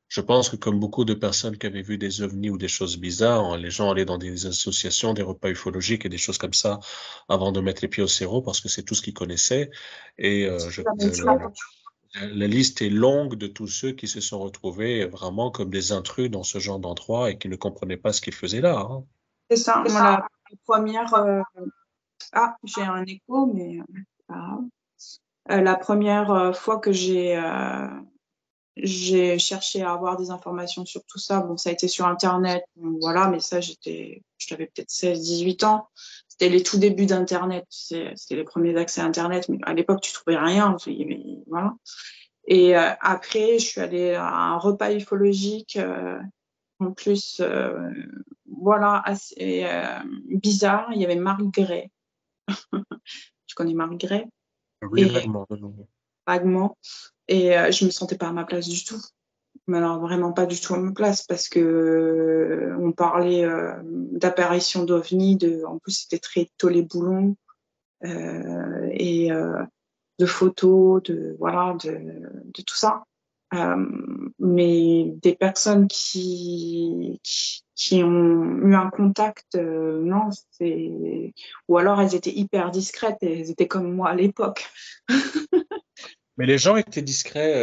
Je pense que comme beaucoup de personnes qui avaient vu des ovnis ou des choses bizarres, les gens allaient dans des associations, des repas ufologiques et des choses comme ça avant de mettre les pieds au cerro parce que c'est tout ce qu'ils connaissaient. Et La même chose. la liste est longue de tous ceux qui se sont retrouvés vraiment comme des intrus dans ce genre d'endroit et qui ne comprenaient pas ce qu'ils faisaient là. Hein. C'est ça. Moi, la première. Ah, j'ai un écho, mais pas grave. La première fois que j'ai cherché à avoir des informations sur tout ça. Bon, ça a été sur Internet, bon, voilà, mais ça, j'avais peut-être 16, 18 ans. C'était les tout débuts d'Internet, c'était les premiers accès à Internet, mais à l'époque, tu trouvais rien, voilà. Et après, je suis allée à un repas ufologique, en plus, voilà, assez bizarre. Il y avait Marc Gray. Je connais Marc Gray, Oui, et vaguement, de nouveau. vaguement, et je me sentais pas à ma place du tout. Mais alors vraiment pas du tout à ma place parce que on parlait d'apparition d'ovnis, en plus c'était très tollé-boulon et de photos, de tout ça. Mais des personnes qui ont eu un contact, non, ou alors elles étaient hyper discrètes et elles étaient comme moi à l'époque. Mais les gens étaient discrets.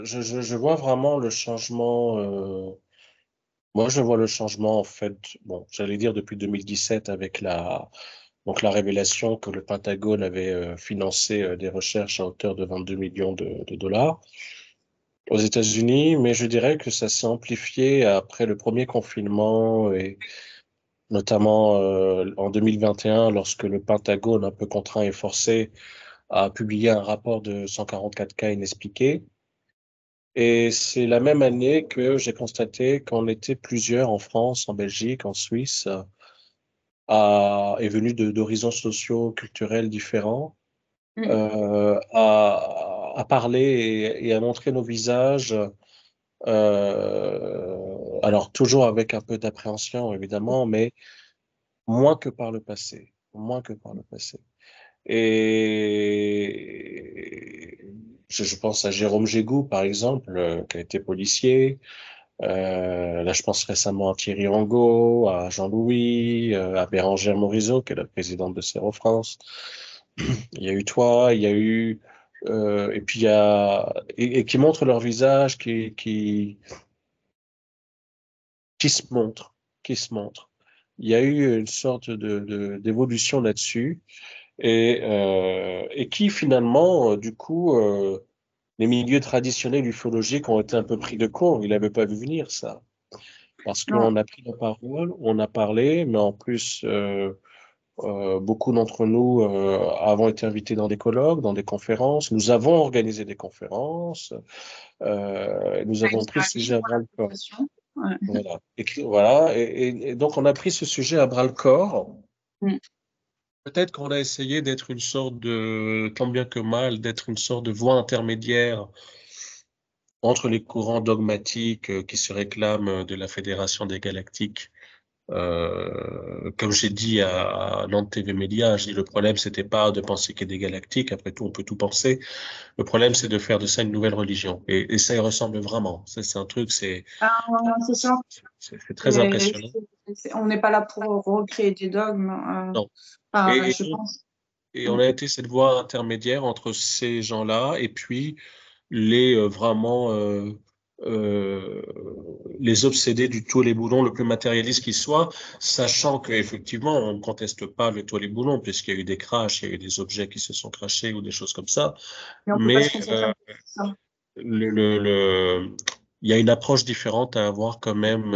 Je vois vraiment le changement. Moi, je vois le changement, en fait, bon, j'allais dire depuis 2017 avec donc la révélation que le Pentagone avait financé des recherches à hauteur de 22 millions de dollars aux États-Unis, mais je dirais que ça s'est amplifié après le premier confinement et notamment en 2021 lorsque le Pentagone, un peu contraint et forcé, a publié un rapport de 144 cas inexpliqués. Et c'est la même année que j'ai constaté qu'on était plusieurs en France, en Belgique, en Suisse, et venus d'horizons sociaux, culturels différents, Mm. à parler et à montrer nos visages. Alors toujours avec un peu d'appréhension, évidemment, mais moins que par le passé, moins que par le passé. Et je pense à Jérôme Gégou, par exemple, qui a été policier. Là, je pense récemment à Thierry Angot, à Jean-Louis, à Bérangère Morisot, qui est la présidente de Serre France. Il y a eu toi, il y a eu et puis il y a et qui montrent leur visage, qui se montrent, qui se montrent. Il y a eu une sorte d'évolution là-dessus et qui finalement, du coup, les milieux traditionnels ufologiques ont été un peu pris de court. Ils n'avaient pas vu venir ça. Parce Non, qu'on a pris la parole, on a parlé, mais en plus, beaucoup d'entre nous avons été invités dans des colloques, dans des conférences. Nous avons organisé des conférences. Nous ça a avons écrit pris un ce sujet livre, à bras le corps. l'application. Ouais. Voilà. Voilà. Et donc, on a pris ce sujet à bras le corps. Mm. Peut-être qu'on a essayé d'être une sorte de, tant bien que mal, d'être une sorte de voie intermédiaire entre les courants dogmatiques qui se réclament de la Fédération des Galactiques. Comme j'ai dit à Nantes TV Média, j'ai dit le problème c'était pas de penser qu'il y a des galactiques, après tout on peut tout penser. Le problème c'est de faire de ça une nouvelle religion. Et ça y ressemble vraiment. C'est un truc, Ah, c'est ça. c'est très Et impressionnant. on n'est pas là pour recréer des dogmes. Non. Enfin, Et, je pense. et Mm. on a été cette voie intermédiaire entre ces gens-là et puis les vraiment euh, les obsédés du tout les boulons le plus matérialiste qui soit, sachant qu'effectivement on ne conteste pas le tout les boulons puisqu'il y a eu des crashs, il y a eu des objets qui se sont crashés ou des choses comme ça, Mais on peut pas mais se concentrer sur ça. le, le, le- il y a une approche différente à avoir quand même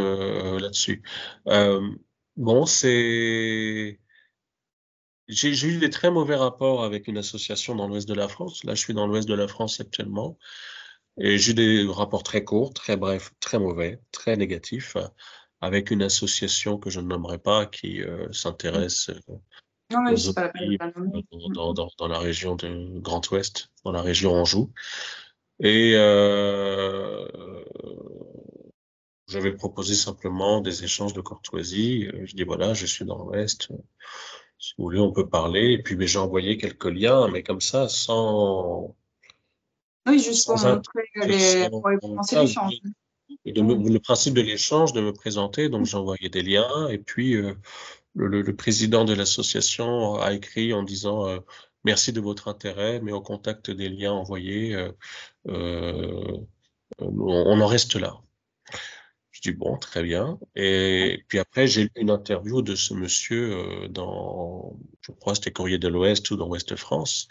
là-dessus. Euh, bon, j'ai eu des très mauvais rapports avec une association dans l'ouest de la France. Là, je suis dans l'ouest de la France actuellement. Et j'ai eu des rapports très courts, très brefs, très mauvais, très négatifs, avec une association que je ne nommerai pas qui Mm. s'intéresse Non, mais aux c'est pas la peine de ovnis la nommer. Mm. dans la région du Grand Ouest, dans la région Anjou. Et j'avais proposé simplement des échanges de courtoisie. Je dis voilà, je suis dans l'Ouest. Si vous voulez, on peut parler. Et puis, ben, j'ai envoyé quelques liens, mais comme ça, Oui, juste pour sans, montrer sans, pour commencer ça, l'échange. le principe de l'échange, de me présenter. Donc, j'ai envoyé des liens. Et puis, le président de l'association a écrit en disant merci de votre intérêt, mais au contact des liens envoyés, euh, on en reste là. Je dis bon, très bien. Et puis après, j'ai lu une interview de ce monsieur dans, je crois, c'était Courrier de l'Ouest ou dans Ouest France.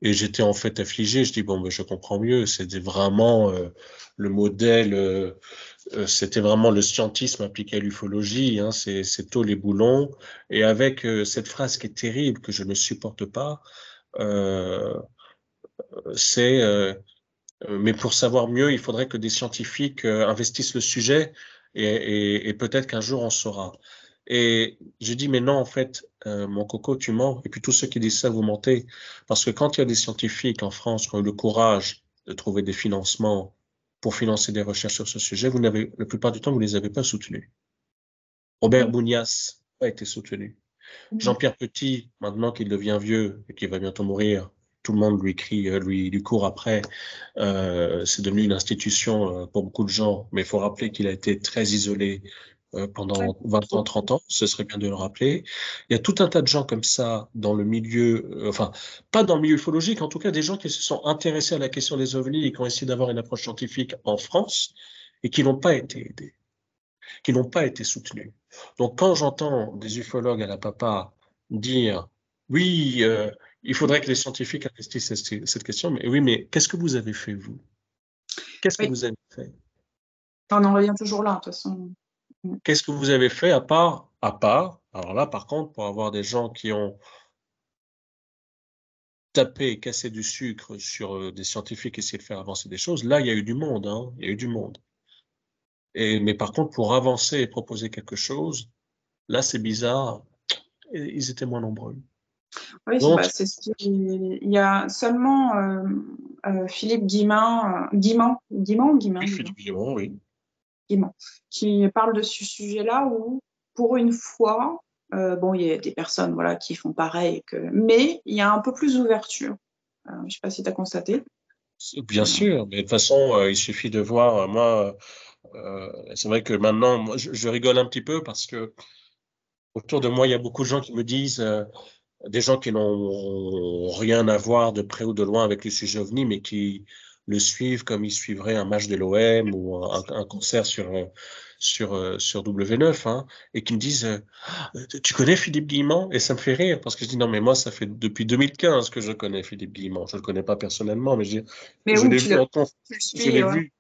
Et j'étais en fait affligé. Je dis bon, ben, je comprends mieux. C'était vraiment le modèle. C'était vraiment le scientisme appliqué à l'ufologie. Hein, c'est tôt les boulons. Et avec cette phrase qui est terrible que je ne supporte pas, euh, c'est mais pour savoir mieux, il faudrait que des scientifiques investissent le sujet et peut-être qu'un jour on saura. Et je dis, mais non, en fait, mon coco, tu mens. Et puis tous ceux qui disent ça, vous mentez. Parce que quand il y a des scientifiques en France qui ont eu le courage de trouver des financements pour financer des recherches sur ce sujet, vous n'avez, la plupart du temps, vous les avez pas soutenus. Robert Bounias a été soutenu. Jean-Pierre Petit, maintenant qu'il devient vieux et qu'il va bientôt mourir, tout le monde lui crie, lui court après. C'est devenu une institution pour beaucoup de gens, mais il faut rappeler qu'il a été très isolé pendant 20 ans, 30 ans. Ce serait bien de le rappeler. Il y a tout un tas de gens comme ça dans le milieu, enfin, pas dans le milieu ufologique, en tout cas des gens qui se sont intéressés à la question des ovnis et qui ont essayé d'avoir une approche scientifique en France et qui n'ont pas été aidés, qui n'ont pas été soutenus. Donc, quand j'entends des ufologues à la papa dire, oui, il faudrait que les scientifiques investissent cette question, mais oui, mais qu'est-ce que vous avez fait, vous? Qu'est-ce que Oui, vous avez fait? on en revient toujours là, de toute façon. Qu'est-ce que vous avez fait alors là, par contre, pour avoir des gens qui ont tapé et cassé du sucre sur des scientifiques, essayer de faire avancer des choses, là, il y a eu du monde, hein, il y a eu du monde. Mais par contre, pour avancer et proposer quelque chose, là, c'est bizarre, ils étaient moins nombreux. Oui, Donc, bah, il y a seulement Philippe Guimand ou Guimin oui, déjà, Philippe Guillemot, oui. Guimand, qui parle de ce sujet-là où, pour une fois, bon, il y a des personnes voilà, qui font pareil, mais il y a un peu plus d'ouverture. Je ne sais pas si tu as constaté. Bien sûr, mais de toute façon, il suffit de voir. Moi, c'est vrai que maintenant, moi, je rigole un petit peu parce que autour de moi, il y a beaucoup de gens qui me disent, des gens qui n'ont rien à voir de près ou de loin avec le sujet OVNI, mais qui le suivent comme ils suivraient un match de l'OM ou un concert sur W9, hein, et qui me disent, tu connais Philippe Guillemot? Et ça me fait rire parce que je dis, non, mais moi, ça fait depuis 2015 que je connais Philippe Guillemot. Je ne le connais pas personnellement, mais Mais je oui, l'ai vu tu le je suis, l'ai ouais. vu,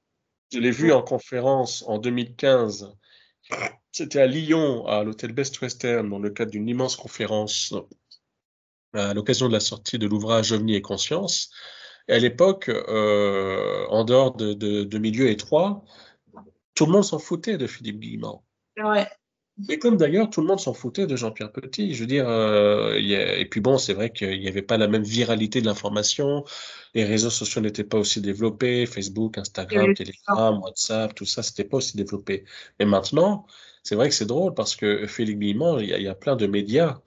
je l'ai vu en conférence en 2015. C'était à Lyon, à l'hôtel Best Western, dans le cadre d'une immense conférence à l'occasion de la sortie de l'ouvrage OVNI et Conscience. Et à l'époque, en dehors de milieux étroits, tout le monde s'en foutait de Philippe Guillemot. Ouais. Et comme d'ailleurs, tout le monde s'en foutait de Jean-Pierre Petit. Je veux dire, et puis bon, c'est vrai qu'il n'y avait pas la même viralité de l'information. Les réseaux sociaux n'étaient pas aussi développés. Facebook, Il y avait Instagram, le Telegram, WhatsApp, tout ça, c'était pas aussi développé. Mais maintenant, c'est vrai que c'est drôle parce que Philippe Guillemot, il y a plein de médias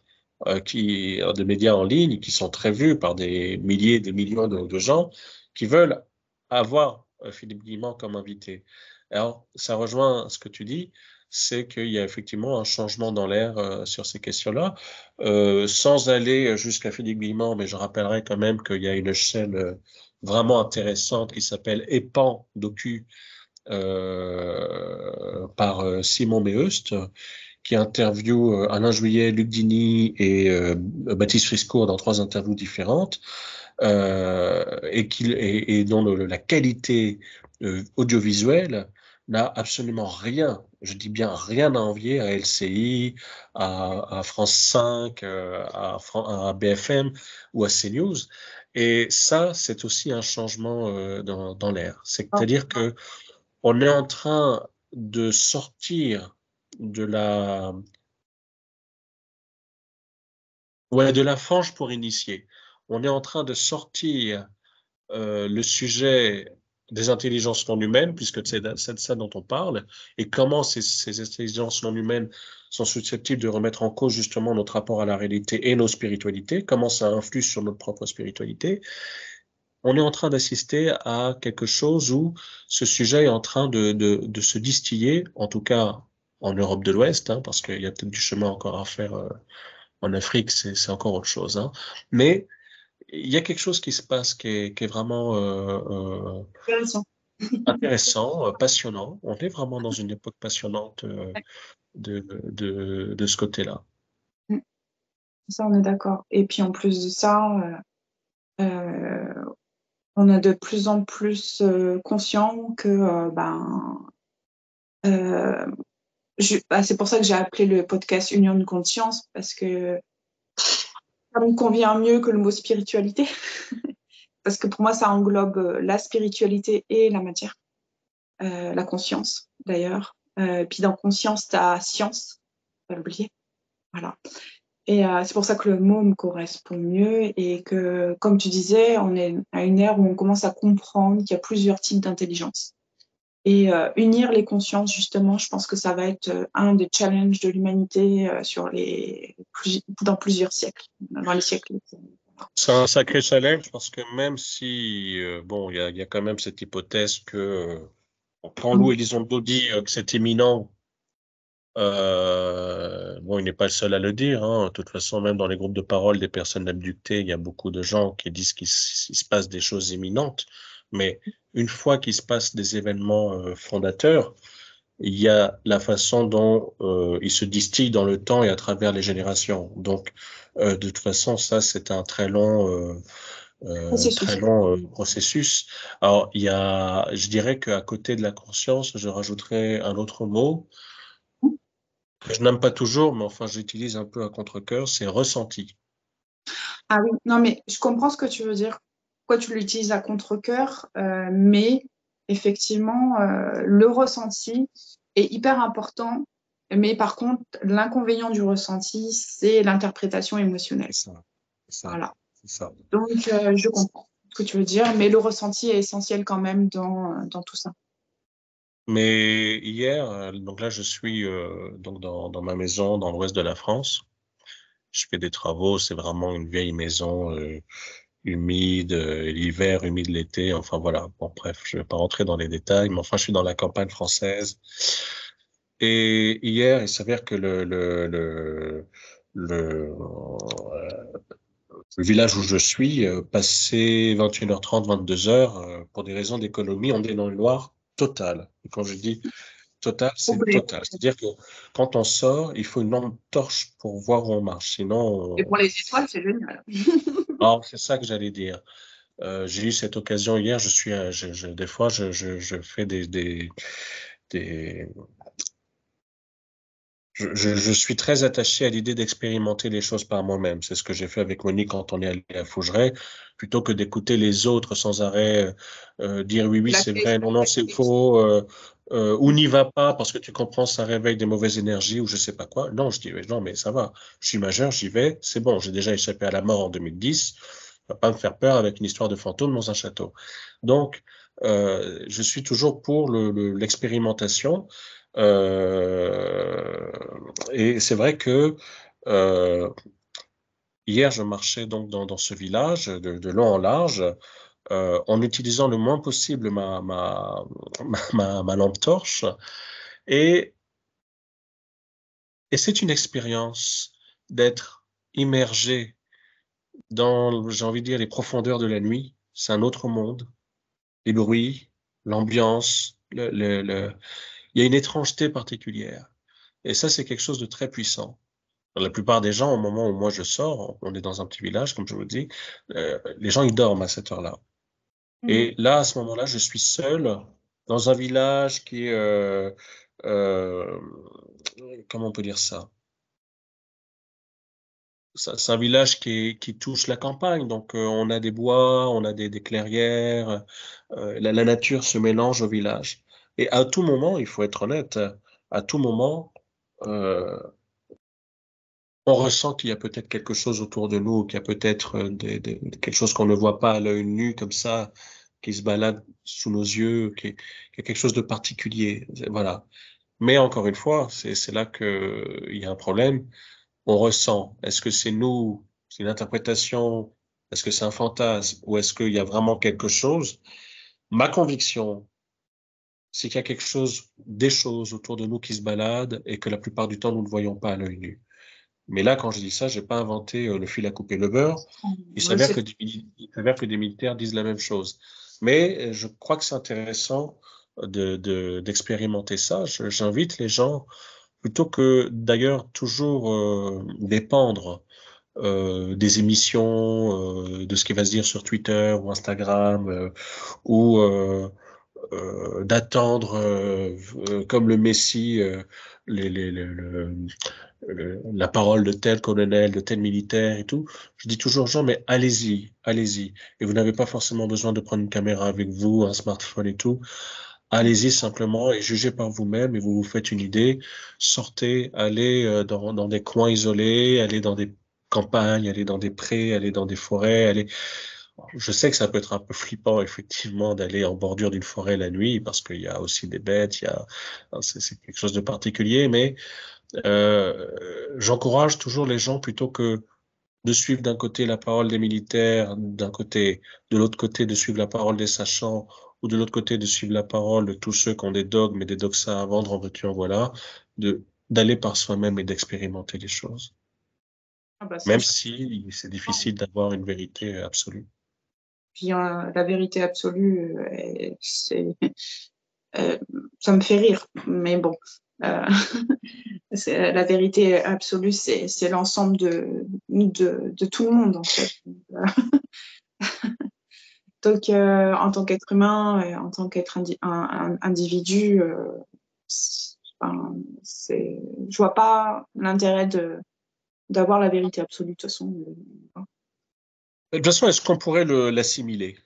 de médias en ligne qui sont très vus par des milliers, des millions de gens qui veulent avoir Philippe Guillemot comme invité. Alors, ça rejoint ce que tu dis, c'est qu'il y a effectivement un changement dans l'air sur ces questions-là, sans aller jusqu'à Philippe Guillemot, mais je rappellerai quand même qu'il y a une chaîne vraiment intéressante qui s'appelle EPAN Docu par Simon Meust, qui interviewe Alain Juillet, Luc Dini et Baptiste Friscourt dans 3 interviews différentes, et dont la qualité audiovisuelle n'a absolument rien, je dis bien rien à envier à LCI, à France 5, à BFM ou à CNews. Et ça, c'est aussi un changement dans l'air. C'est-à-dire que on est en train de sortir de la, ouais, de la fange pour initier. On est en train de sortir le sujet des intelligences non humaines, puisque c'est de ça dont on parle, et comment ces intelligences non humaines sont susceptibles de remettre en cause justement notre rapport à la réalité et nos spiritualités, comment ça influe sur notre propre spiritualité. On est en train d'assister à quelque chose où ce sujet est en train de se distiller, en tout cas en Europe de l'Ouest, hein, parce qu'il y a peut-être du chemin encore à faire en Afrique, c'est encore autre chose. Hein. Mais il y a quelque chose qui se passe qui est vraiment Intéressant. intéressant, passionnant. On est vraiment dans une époque passionnante de ce côté-là. Mm. Ça, on est d'accord. Et puis en plus de ça, euh, on est de plus en plus conscient que euh, c'est pour ça que j'ai appelé le podcast Union de conscience, parce que ça me convient mieux que le mot spiritualité, parce que pour moi, ça englobe la spiritualité et la matière, la conscience d'ailleurs. Puis dans conscience, tu as science, pas l'oublier. Voilà. Et c'est pour ça que le mot me correspond mieux et que, comme tu disais, on est à une ère où on commence à comprendre qu'il y a plusieurs types d'intelligence. Et unir les consciences, justement, je pense que ça va être un des challenges de l'humanité dans plusieurs siècles, dans les siècles. C'est un sacré challenge parce que même si, bon, il y a quand même cette hypothèse que quand Lou Elizondo dit que c'est imminent, bon, il n'est pas le seul à le dire. Hein. De toute façon, même dans les groupes de parole des personnes abductées, il y a beaucoup de gens qui disent qu'il se passe des choses imminentes. Mais une fois qu'il se passe des événements fondateurs, il y a la façon dont il se distille dans le temps et à travers les générations. Donc, de toute façon, ça, c'est un très Processus. long processus. Alors, il y a, je dirais qu'à côté de la conscience, je rajouterais un autre mot que je n'aime pas toujours, mais enfin, j'utilise un peu à contre-cœur, c'est ressenti. Ah oui, non, mais je comprends ce que tu veux dire. Pourquoi tu l'utilises à contre-cœur, mais effectivement, le ressenti est hyper important. Mais par contre, l'inconvénient du ressenti, c'est l'interprétation émotionnelle. C'est ça, c'est ça, Voilà. c'est ça. Donc, je comprends ce que tu veux dire, mais le ressenti est essentiel quand même dans tout ça. Mais hier, donc là, je suis donc dans ma maison dans l'ouest de la France. Je fais des travaux, c'est vraiment une vieille maison humide, l'hiver, humide l'été, enfin voilà. Bon, bref, je vais pas rentrer dans les détails, mais enfin, je suis dans la campagne française. Et hier, il s'avère que le village où je suis, passé 21h30, 22h, pour des raisons d'économie, on est dans le noir total. Et quand je dis total, c'est Oublié. total. C'est-à-dire que quand on sort, il faut une lampe torche pour voir où on marche. Et Sinon, pour les étoiles, c'est génial. alors, c'est ça que j'allais dire. J'ai eu cette occasion hier. Des fois, je fais des, je suis très attaché à l'idée d'expérimenter les choses par moi-même. C'est ce que j'ai fait avec Monique quand on est allé à Fougeray, plutôt que d'écouter les autres sans arrêt dire oui, oui, La c'est fait. vrai, non, non, c'est faux, ou n'y va pas parce que tu comprends, ça réveille des mauvaises énergies ou je sais pas quoi. Non, je dis mais non, mais ça va. Je suis majeur, j'y vais, c'est bon. J'ai déjà échappé à la mort en 2010. Va pas me faire peur avec une histoire de fantôme dans un château. Donc, je suis toujours pour l'expérimentation. Euh, et c'est vrai que euh, hier, je marchais donc dans ce village de long en large, en utilisant le moins possible ma lampe torche. Et, et c'est une expérience d'être immergé dans, j'ai envie de dire, les profondeurs de la nuit. C'est un autre monde. Les bruits, l'ambiance, il y a une étrangeté particulière. Et ça, c'est quelque chose de très puissant. La plupart des gens, au moment où moi je sors, on est dans un petit village, comme je vous dis, les gens ils dorment à cette heure-là. Mhm. Et là, à ce moment-là, je suis seul dans un village qui est, euh, comment on peut dire ça? C'est un village qui touche la campagne, donc on a des bois, on a des clairières, la nature se mélange au village. Et à tout moment, il faut être honnête, à tout moment, euh, on ressent qu'il y a peut-être quelque chose autour de nous, qu'il y a peut-être quelque chose qu'on ne voit pas à l'œil nu comme ça, qui se balade sous nos yeux, qui est quelque chose de particulier. Voilà. Mais encore une fois, c'est là que il y a un problème. On ressent. Est-ce que c'est nous, c'est une interprétation, est-ce que c'est un fantasme, ou est-ce qu'il y a vraiment quelque chose? Ma conviction, c'est qu'il y a quelque chose, des choses autour de nous qui se baladent et que la plupart du temps, nous ne voyons pas à l'œil nu. Mais là, quand je dis ça, j'ai pas inventé le fil à couper le beurre. Ouais, c'est Il s'avère que des militaires disent la même chose. Mais je crois que c'est intéressant d'expérimenter ça. J'invite les gens, plutôt que d'ailleurs toujours dépendre des émissions, de ce qui va se dire sur Twitter ou Instagram, ou d'attendre, comme le Messie, les, les, le- le- la parole de tel colonel, de tel militaire et tout. Je dis toujours aux gens, mais allez-y, allez-y. Et vous n'avez pas forcément besoin de prendre une caméra avec vous, un smartphone et tout. Allez-y simplement et jugez par vous-même et vous vous faites une idée. Sortez, allez dans des coins isolés, allez dans des campagnes, allez dans des prés, allez dans des forêts, allez. Je sais que ça peut être un peu flippant, effectivement, d'aller en bordure d'une forêt la nuit, parce qu'il y a aussi des bêtes, il y a, c'est quelque chose de particulier, mais j'encourage toujours les gens plutôt que de suivre d'un côté la parole des militaires, d'un côté, de l'autre côté de suivre la parole des sachants, ou de l'autre côté de suivre la parole de tous ceux qui ont des dogmes et des doxa à vendre en veux-tu, en voilà, d'aller par soi-même et d'expérimenter les choses. ah bah ça, Même si c'est difficile d'avoir une vérité absolue. puis la vérité absolue, euh, ça me fait rire, mais bon. Euh, la vérité absolue, c'est l'ensemble de tout le monde, en fait. Donc, en tant qu'être humain, en tant qu'être un individu, enfin, je vois pas l'intérêt d'avoir la vérité absolue, de toute façon. De toute façon, est-ce qu'on pourrait l'assimiler?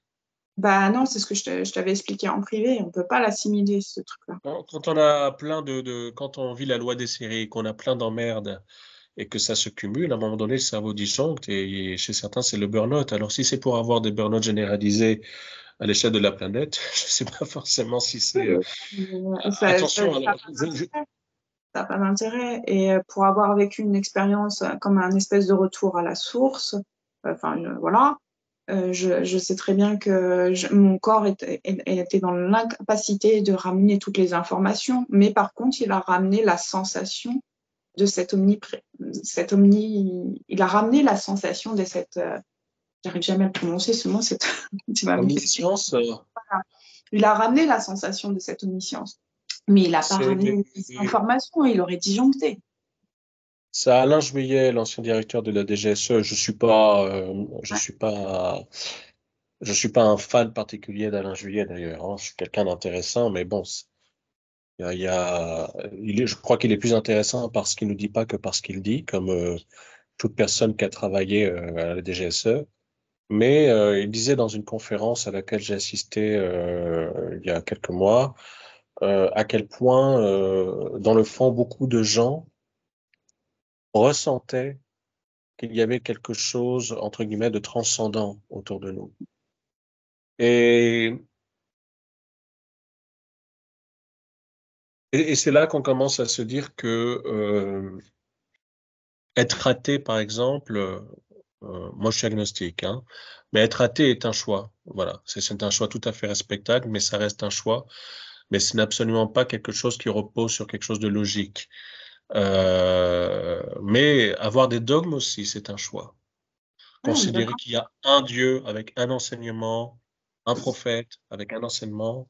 Bah non, c'est ce que je t'avais expliqué en privé. On peut pas l'assimiler, ce truc-là. Quand on a plein quand on vit la loi des séries, qu'on a plein d'emmerdes et que ça se cumule, à un moment donné, le cerveau disjoncte et chez certains, c'est le burn-out. Alors, si c'est pour avoir des burn-out généralisés à l'échelle de la planète, je sais pas forcément si c'est, attention, alors, Ça n'a pas d'intérêt. Et pour avoir vécu une expérience comme un espèce de retour à la source, enfin, voilà, je sais très bien que mon corps était dans l'incapacité de ramener toutes les informations, mais par contre, il a ramené la sensation de il a ramené la sensation de cette, j'arrive jamais à le prononcer ce mot, tu vas me dire. omniscience, Il a ramené la sensation de cette omniscience, mais il n'a pas c'est, ramené les informations, il aurait disjoncté. c'est Alain Juillet, l'ancien directeur de la DGSE. Je suis pas un fan particulier d'Alain Juillet d'ailleurs, hein. C'est quelqu'un d'intéressant, mais bon, je crois qu'il est plus intéressant parce qu'il nous dit pas que parce qu'il dit, comme toute personne qui a travaillé à la DGSE. Mais il disait dans une conférence à laquelle j'ai assisté il y a quelques mois, à quel point, dans le fond, beaucoup de gens ressentaient qu'il y avait quelque chose, entre guillemets, de transcendant autour de nous. Et, et c'est là qu'on commence à se dire que être athée, par exemple, moi je suis agnostique, hein, mais être athée est un choix. Voilà, c'est un choix tout à fait respectable, mais ça reste un choix. Mais ce n'est absolument pas quelque chose qui repose sur quelque chose de logique. Mais avoir des dogmes aussi, c'est un choix. Ouais, on est Considérer d'accord. qu'il y a un Dieu avec un enseignement, un prophète avec un enseignement,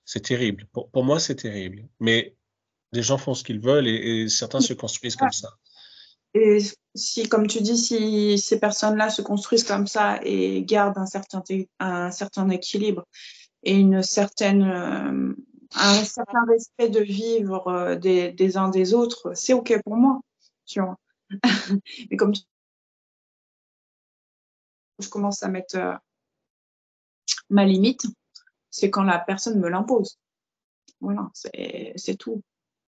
c'est terrible. Pour moi, c'est terrible. Mais les gens font ce qu'ils veulent et certains se construisent comme ça. Et si, comme tu dis, si ces personnes-là se construisent comme ça et gardent un certain équilibre et un certain respect de vivre des uns des autres, c'est OK pour moi. Tu vois. Mais comme je commence à mettre ma limite, c'est quand la personne me l'impose. Voilà, c'est tout.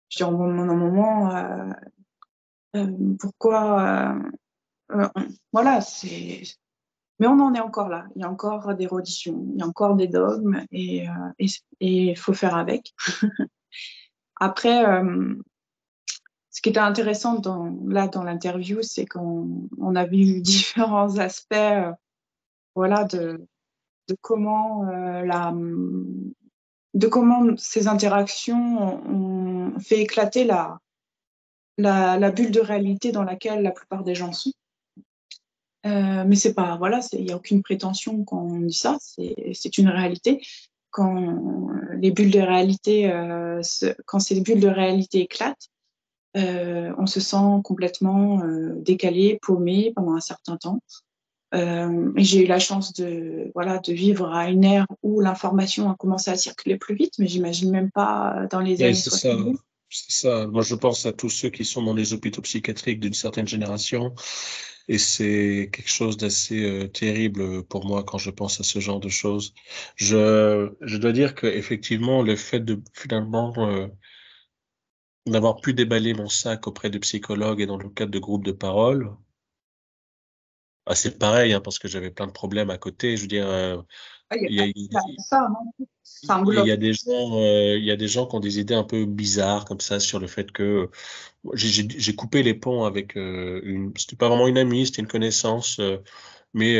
Je dis, au moment, pourquoi voilà, Mais on en est encore là. Il y a encore des religions, il y a encore des dogmes et il faut faire avec. Après, ce qui était intéressant dans l'interview, c'est qu'on a vu différents aspects voilà, de comment de comment ces interactions ont fait éclater la bulle de réalité dans laquelle la plupart des gens sont. Mais c'est pas, voilà, il n'y a aucune prétention quand on dit ça, c'est une réalité. Quand les bulles de réalité, quand ces bulles de réalité éclatent, on se sent complètement décalé, paumé pendant un certain temps. Et j'ai eu la chance voilà, de vivre à une ère où l'information a commencé à circuler plus vite, mais j'imagine même pas dans les Oui, années c'est ça. 70. C'est ça. Moi, je pense à tous ceux qui sont dans les hôpitaux psychiatriques d'une certaine génération. Et c'est quelque chose d'assez terrible pour moi quand je pense à ce genre de choses. Je dois dire que effectivement, le fait de finalement d'avoir pu déballer mon sac auprès de psychologues et dans le cadre de groupes de parole, ah, c'est pareil, hein, parce que j'avais plein de problèmes à côté. Je veux dire, Ah, il n'y a il y pas a, que ça, non? Ça il y englobe. a des gens, il y a des gens qui ont des idées un peu bizarres comme ça sur le fait que j'ai coupé les ponts avec c'était pas vraiment une amie, c'était une connaissance, mais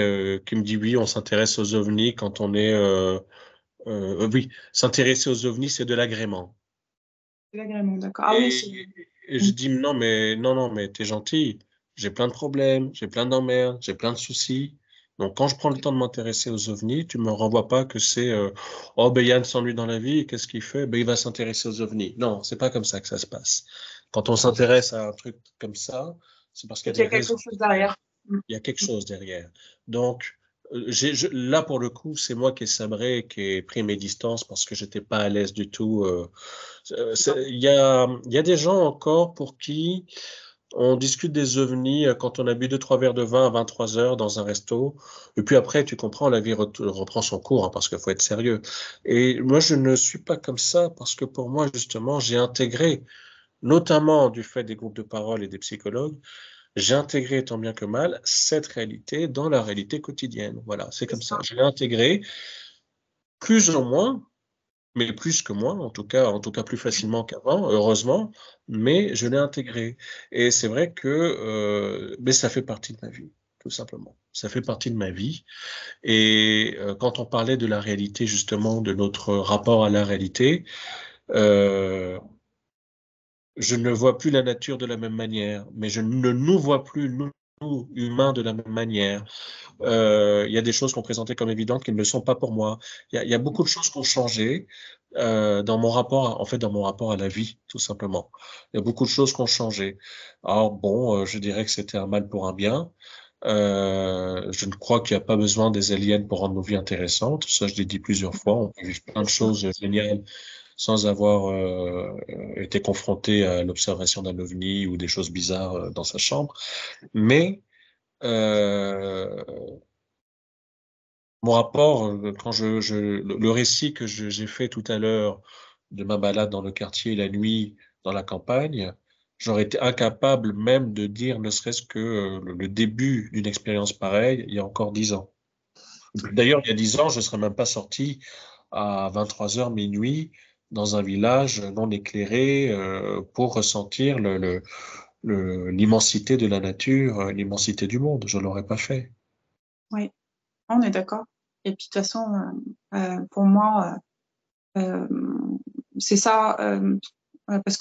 qui me dit oui, on s'intéresse aux ovnis quand on est, oui, s'intéresser aux ovnis, c'est de l'agrément. C'est l'agrément, d'accord. Ah oui, Et, et je dis non, mais non, non, mais t'es gentil. J'ai plein de problèmes, j'ai plein d'emmerdes, j'ai plein de soucis. Donc, quand je prends le temps de m'intéresser aux ovnis, tu me renvoies pas que c'est oh ben Yann s'ennuie dans la vie, qu'est-ce qu'il fait? Ben il va s'intéresser aux ovnis. Non, c'est pas comme ça que ça se passe. Quand on s'intéresse à un truc comme ça, c'est parce qu'il il y y a a des quelque raisons chose derrière. derrière. Mm. Il y a quelque chose derrière. Donc, là, pour le coup, c'est moi qui ai sabré, qui ai pris mes distances parce que j'étais pas à l'aise du tout. Il y a des gens encore pour qui on discute des ovnis quand on a bu deux, trois verres de vin à 23 heures dans un resto. Et puis après, tu comprends, la vie reprend son cours, hein, parce qu'il faut être sérieux. Et moi, je ne suis pas comme ça parce que pour moi, justement, j'ai intégré, notamment du fait des groupes de parole et des psychologues, j'ai intégré tant bien que mal cette réalité dans la réalité quotidienne. Voilà, c'est C'est comme ça. ça. Je l'ai intégré plus ou moins, mais plus que moi, en tout cas plus facilement qu'avant, heureusement, mais je l'ai intégré. Et c'est vrai que mais ça fait partie de ma vie, tout simplement. Ça fait partie de ma vie. Et quand on parlait de la réalité, justement, de notre rapport à la réalité, euh, je ne vois plus la nature de la même manière, mais je ne nous vois plus, nous, humains, de la même manière. Il y a des choses qu'on présentait comme évidentes qui ne le sont pas pour moi. Il y a beaucoup de choses qui ont changé dans mon rapport, en fait, dans mon rapport à la vie, tout simplement. Il y a beaucoup de choses qui ont changé. Alors bon, je dirais que c'était un mal pour un bien. Je ne crois qu'il n'y a pas besoin des aliens pour rendre nos vies intéressantes. Ça, je l'ai dit plusieurs fois. On peut vivre plein de choses géniales sans avoir été confronté à l'observation d'un ovni ou des choses bizarres dans sa chambre. Mais euh, mon rapport, quand le récit que j'ai fait tout à l'heure de ma balade dans le quartier la nuit, dans la campagne, j'aurais été incapable même de dire ne serait-ce que le début d'une expérience pareille il y a encore 10 ans. D'ailleurs, il y a 10 ans, je ne serais même pas sorti à 23 heures minuit dans un village non éclairé pour ressentir l'immensité de la nature, l'immensité du monde. Je l'aurais pas fait. Oui, on est d'accord. Et puis de toute façon, pour moi, c'est ça, parce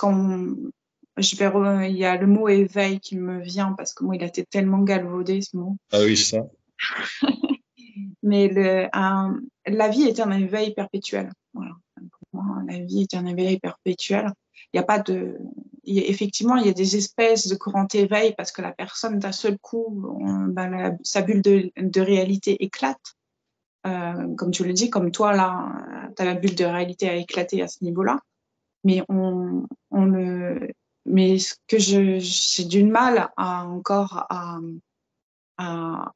il y a le mot éveil qui me vient parce que moi, il a été tellement galvaudé ce mot. Ah oui, ça. Mais la vie est un éveil perpétuel. Voilà. Pour moi, la vie est un éveil perpétuel. Il y a pas de, effectivement, il y a des espèces de courant éveil parce que la personne, d'un seul coup, sa bulle de réalité éclate. Comme tu le dis, comme toi, là, ta bulle de réalité a éclaté à ce niveau-là. Mais on le, mais ce que j'ai du mal à encore à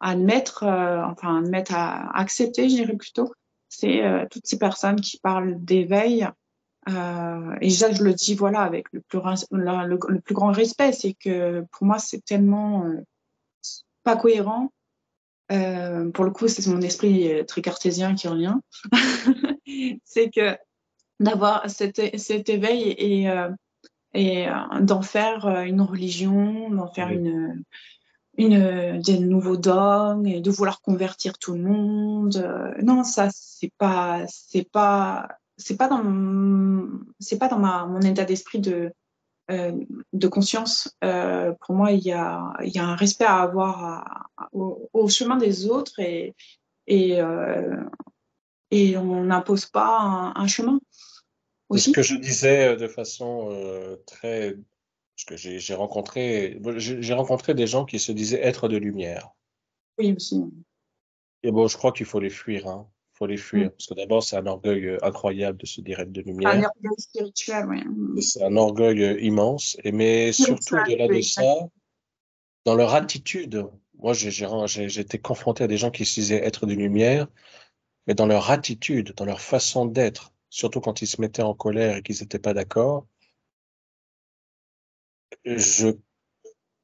admettre, enfin admettre, à accepter, je dirais plutôt, c'est toutes ces personnes qui parlent d'éveil. Et ça, je le dis voilà avec le plus grand respect, c'est que pour moi c'est tellement pas cohérent Pour le coup, c'est mon esprit très cartésien qui revient. C'est que d'avoir cet éveil et d'en faire une religion, d'en faire Oui. des nouveaux dogmes et de vouloir convertir tout le monde. Non, ça, c'est pas c'est pas dans mon état d'esprit de conscience. Pour moi, il y a un respect à avoir au chemin des autres et, euh, et on n'impose pas un chemin C'est ce que aussi. je disais de façon très... Parce que j'ai rencontré des gens qui se disaient être de lumière. Oui, aussi. Et bon, je crois qu'il faut les fuir, hein. Il faut les Mm. fuir. Parce que d'abord, c'est un orgueil incroyable de se dire être de Un lumière. orgueil spirituel, oui. Et c'est un orgueil immense. Mais surtout, Spirituel, au-delà de oui. ça, dans leur attitude, moi, j'ai été confronté à des gens qui se disaient être de lumière, mais dans leur attitude, dans leur façon d'être, surtout quand ils se mettaient en colère et qu'ils n'étaient pas d'accord, je,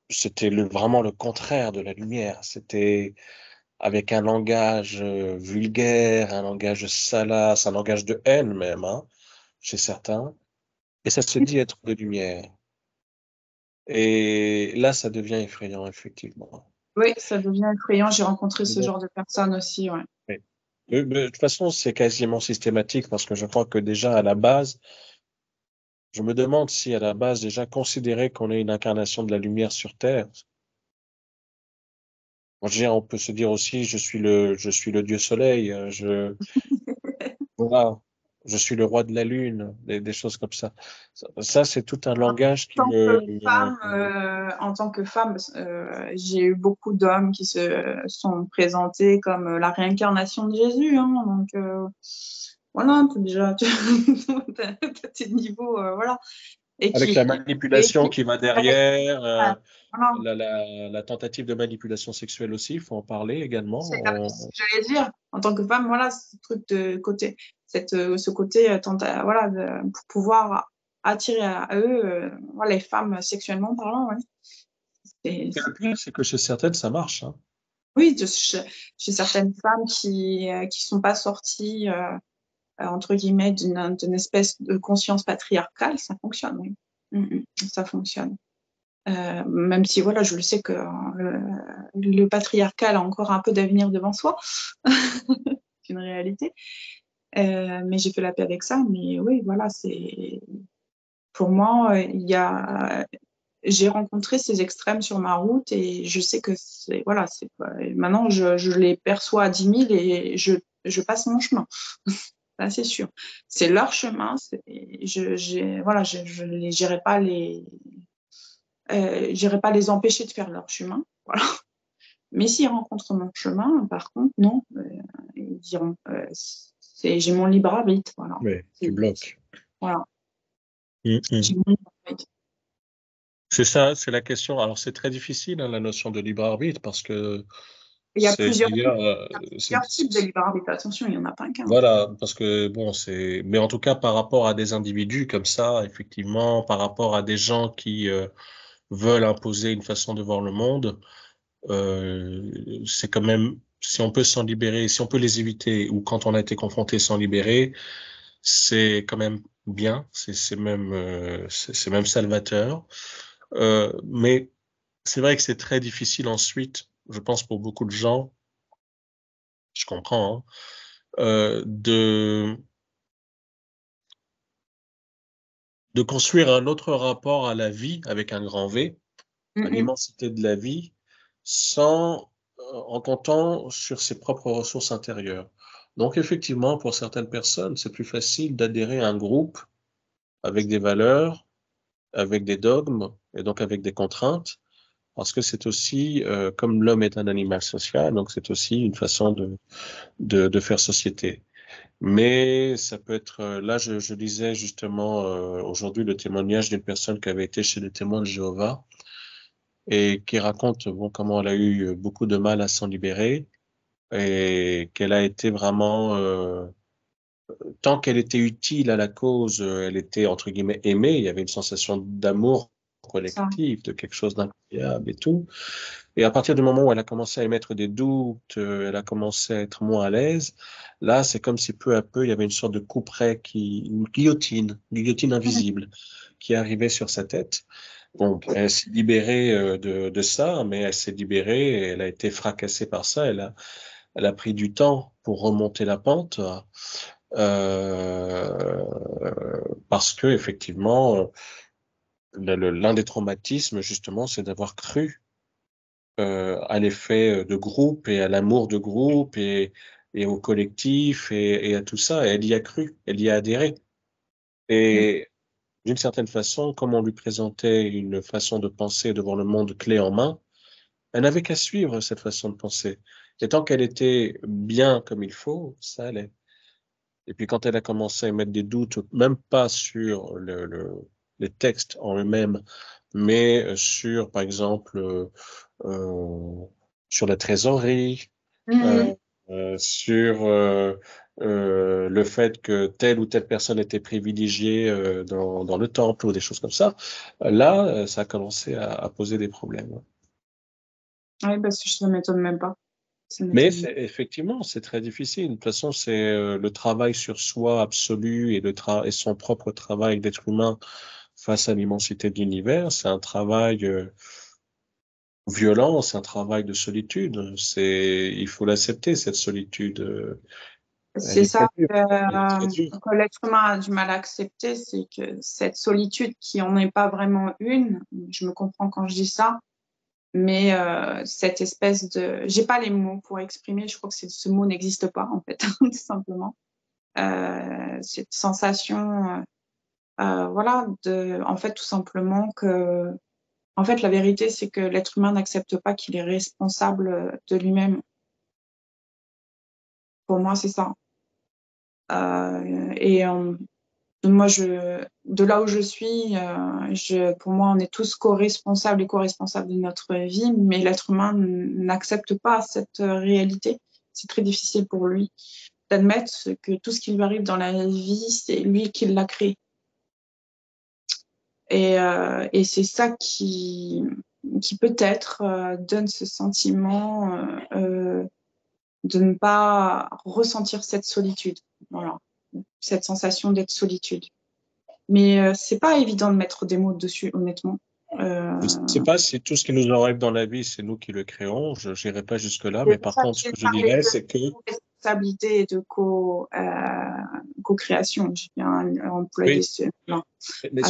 c'était vraiment le contraire de la lumière. C'était avec un langage vulgaire, un langage salace, un langage de haine même, hein, chez certains. Et ça se dit être de lumière. Et là, ça devient effrayant, effectivement. Oui, ça devient effrayant. J'ai rencontré Mais ce bon, genre de personnes aussi, ouais. oui. Mais de toute façon, c'est quasiment systématique parce que je crois que déjà à la base, je me demande si à la base, déjà considérer qu'on est une incarnation de la lumière sur Terre. Bon, je veux dire, on peut se dire aussi, je suis le Dieu Soleil, voilà, je suis le roi de la Lune, des choses comme ça. Ça, c'est tout un langage qui En tant que femme, j'ai eu beaucoup d'hommes qui se sont présentés comme la réincarnation de Jésus, hein, donc voilà, t'as déjà t'as tes niveaux, voilà, et avec qui la et manipulation qui qui va avec derrière, voilà, la tentative de manipulation sexuelle aussi, il faut en parler c'est également. ce que j'allais dire. En tant que femme, voilà, ce truc de côté, ce côté voilà, pour pouvoir attirer à eux, voilà, les femmes sexuellement parlant, ouais. Et Et le pire, c'est que chez certaines, ça marche, hein. oui, chez certaines femmes qui sont pas sorties, entre guillemets, d'une espèce de conscience patriarcale, ça fonctionne, oui. Ça fonctionne. Même si, voilà, je le sais que le patriarcal a encore un peu d'avenir devant soi, c'est une réalité. Mais j'ai fait la paix avec ça. Mais oui, voilà, c'est pour moi, j'ai rencontré ces extrêmes sur ma route et je sais que c'est voilà, maintenant je les perçois à 10 000 et je passe mon chemin. Ça, c'est sûr. C'est leur chemin. Voilà, j'irai pas les empêcher de faire leur chemin. Voilà. Mais s'ils rencontrent mon chemin, par contre, non, ils diront, j'ai mon libre arbitre. Voilà. Oui, tu bloques. Voilà. Mm, J'ai mm. mon libre arbitre. C'est ça, c'est la question. Alors, c'est très difficile, hein, la notion de libre arbitre, parce que Il y a c'est plusieurs, d'ailleurs, types de libre arbitre. Attention, il n'y en a pas qu'un. voilà, parce que bon, mais en tout cas, par rapport à des individus comme ça, effectivement, par rapport à des gens qui veulent imposer une façon de voir le monde, c'est quand même, si on peut s'en libérer, si on peut les éviter, ou quand on a été confronté s'en libérer, c'est quand même bien, c'est même salvateur. Mais c'est vrai que c'est très difficile ensuite, je pense pour beaucoup de gens, je comprends, hein, de construire un autre rapport à la vie avec un grand V, à Mm, l'immensité de la vie, sans, en comptant sur ses propres ressources intérieures. Donc effectivement, pour certaines personnes, c'est plus facile d'adhérer à un groupe avec des valeurs, avec des dogmes et donc avec des contraintes, parce que c'est aussi, comme l'homme est un animal social, donc c'est aussi une façon de faire société. Mais ça peut être, là, je lisais justement aujourd'hui le témoignage d'une personne qui avait été chez les témoins de Jéhovah et qui raconte bon, comment elle a eu beaucoup de mal à s'en libérer et qu'elle a été vraiment, tant qu'elle était utile à la cause, elle était entre guillemets aimée, il y avait une sensation d'amour Ça. collectif, de quelque chose d'incroyable et tout. Et à partir du moment où elle a commencé à émettre des doutes, elle a commencé à être moins à l'aise, là, c'est comme si peu à peu, il y avait une sorte de couperet une guillotine Mhm. invisible qui arrivait sur sa tête. Donc, elle s'est libérée de ça, mais elle s'est libérée et elle a été fracassée par ça. Elle a pris du temps pour remonter la pente, euh, parce que effectivement, l'un des traumatismes, justement, c'est d'avoir cru à l'effet de groupe et à l'amour de groupe et au collectif et à tout ça. Et elle y a cru, elle y a adhéré. Et d'une certaine façon, comme on lui présentait une façon de penser devant le monde clé en main, elle n'avait qu'à suivre cette façon de penser. Et tant qu'elle était bien comme il faut, ça allait. Et puis quand elle a commencé à mettre des doutes, même pas sur les textes en eux-mêmes, mais sur, par exemple, euh, sur la trésorerie, Mhm. euh, sur le fait que telle ou telle personne était privilégiée dans le temple ou des choses comme ça, là, ça a commencé à poser des problèmes. Oui, parce que ça ne m'étonne même pas. Ça Mais m'étonne. effectivement, c'est très difficile. De toute façon, c'est le travail sur soi absolu et, et son propre travail d'être humain face à l'immensité de l'univers. C'est un travail violent, c'est un travail de solitude. Il faut l'accepter, cette solitude. Elle C'est est très ça dure. Elle est très dure. que l'être humain a du mal à accepter, c'est que cette solitude qui en est pas vraiment une, je me comprends quand je dis ça, mais cette espèce de, j'ai pas les mots pour exprimer, je crois que ce mot n'existe pas en fait, tout simplement. Cette sensation, voilà, en fait, tout simplement que, en fait, la vérité, c'est que l'être humain n'accepte pas qu'il est responsable de lui-même. Pour moi, c'est ça. Et moi, de là où je suis, pour moi, on est tous co-responsables et co-responsables de notre vie, mais l'être humain n'accepte pas cette réalité. C'est très difficile pour lui d'admettre que tout ce qui lui arrive dans la vie, c'est lui qui l'a créé. Et c'est ça qui peut-être donne ce sentiment de ne pas ressentir cette solitude. Voilà, cette sensation d'être solitude. Mais c'est pas évident de mettre des mots dessus, honnêtement. Je ne sais pas si tout ce qui nous arrive dans la vie, c'est nous qui le créons. Je n'irai pas jusque-là, C'est mais pour par ça que contre, ce j'ai que je parlé dirais, de c'est que co-responsabilité et de co-création. J'ai bien employé oui, ce non, mais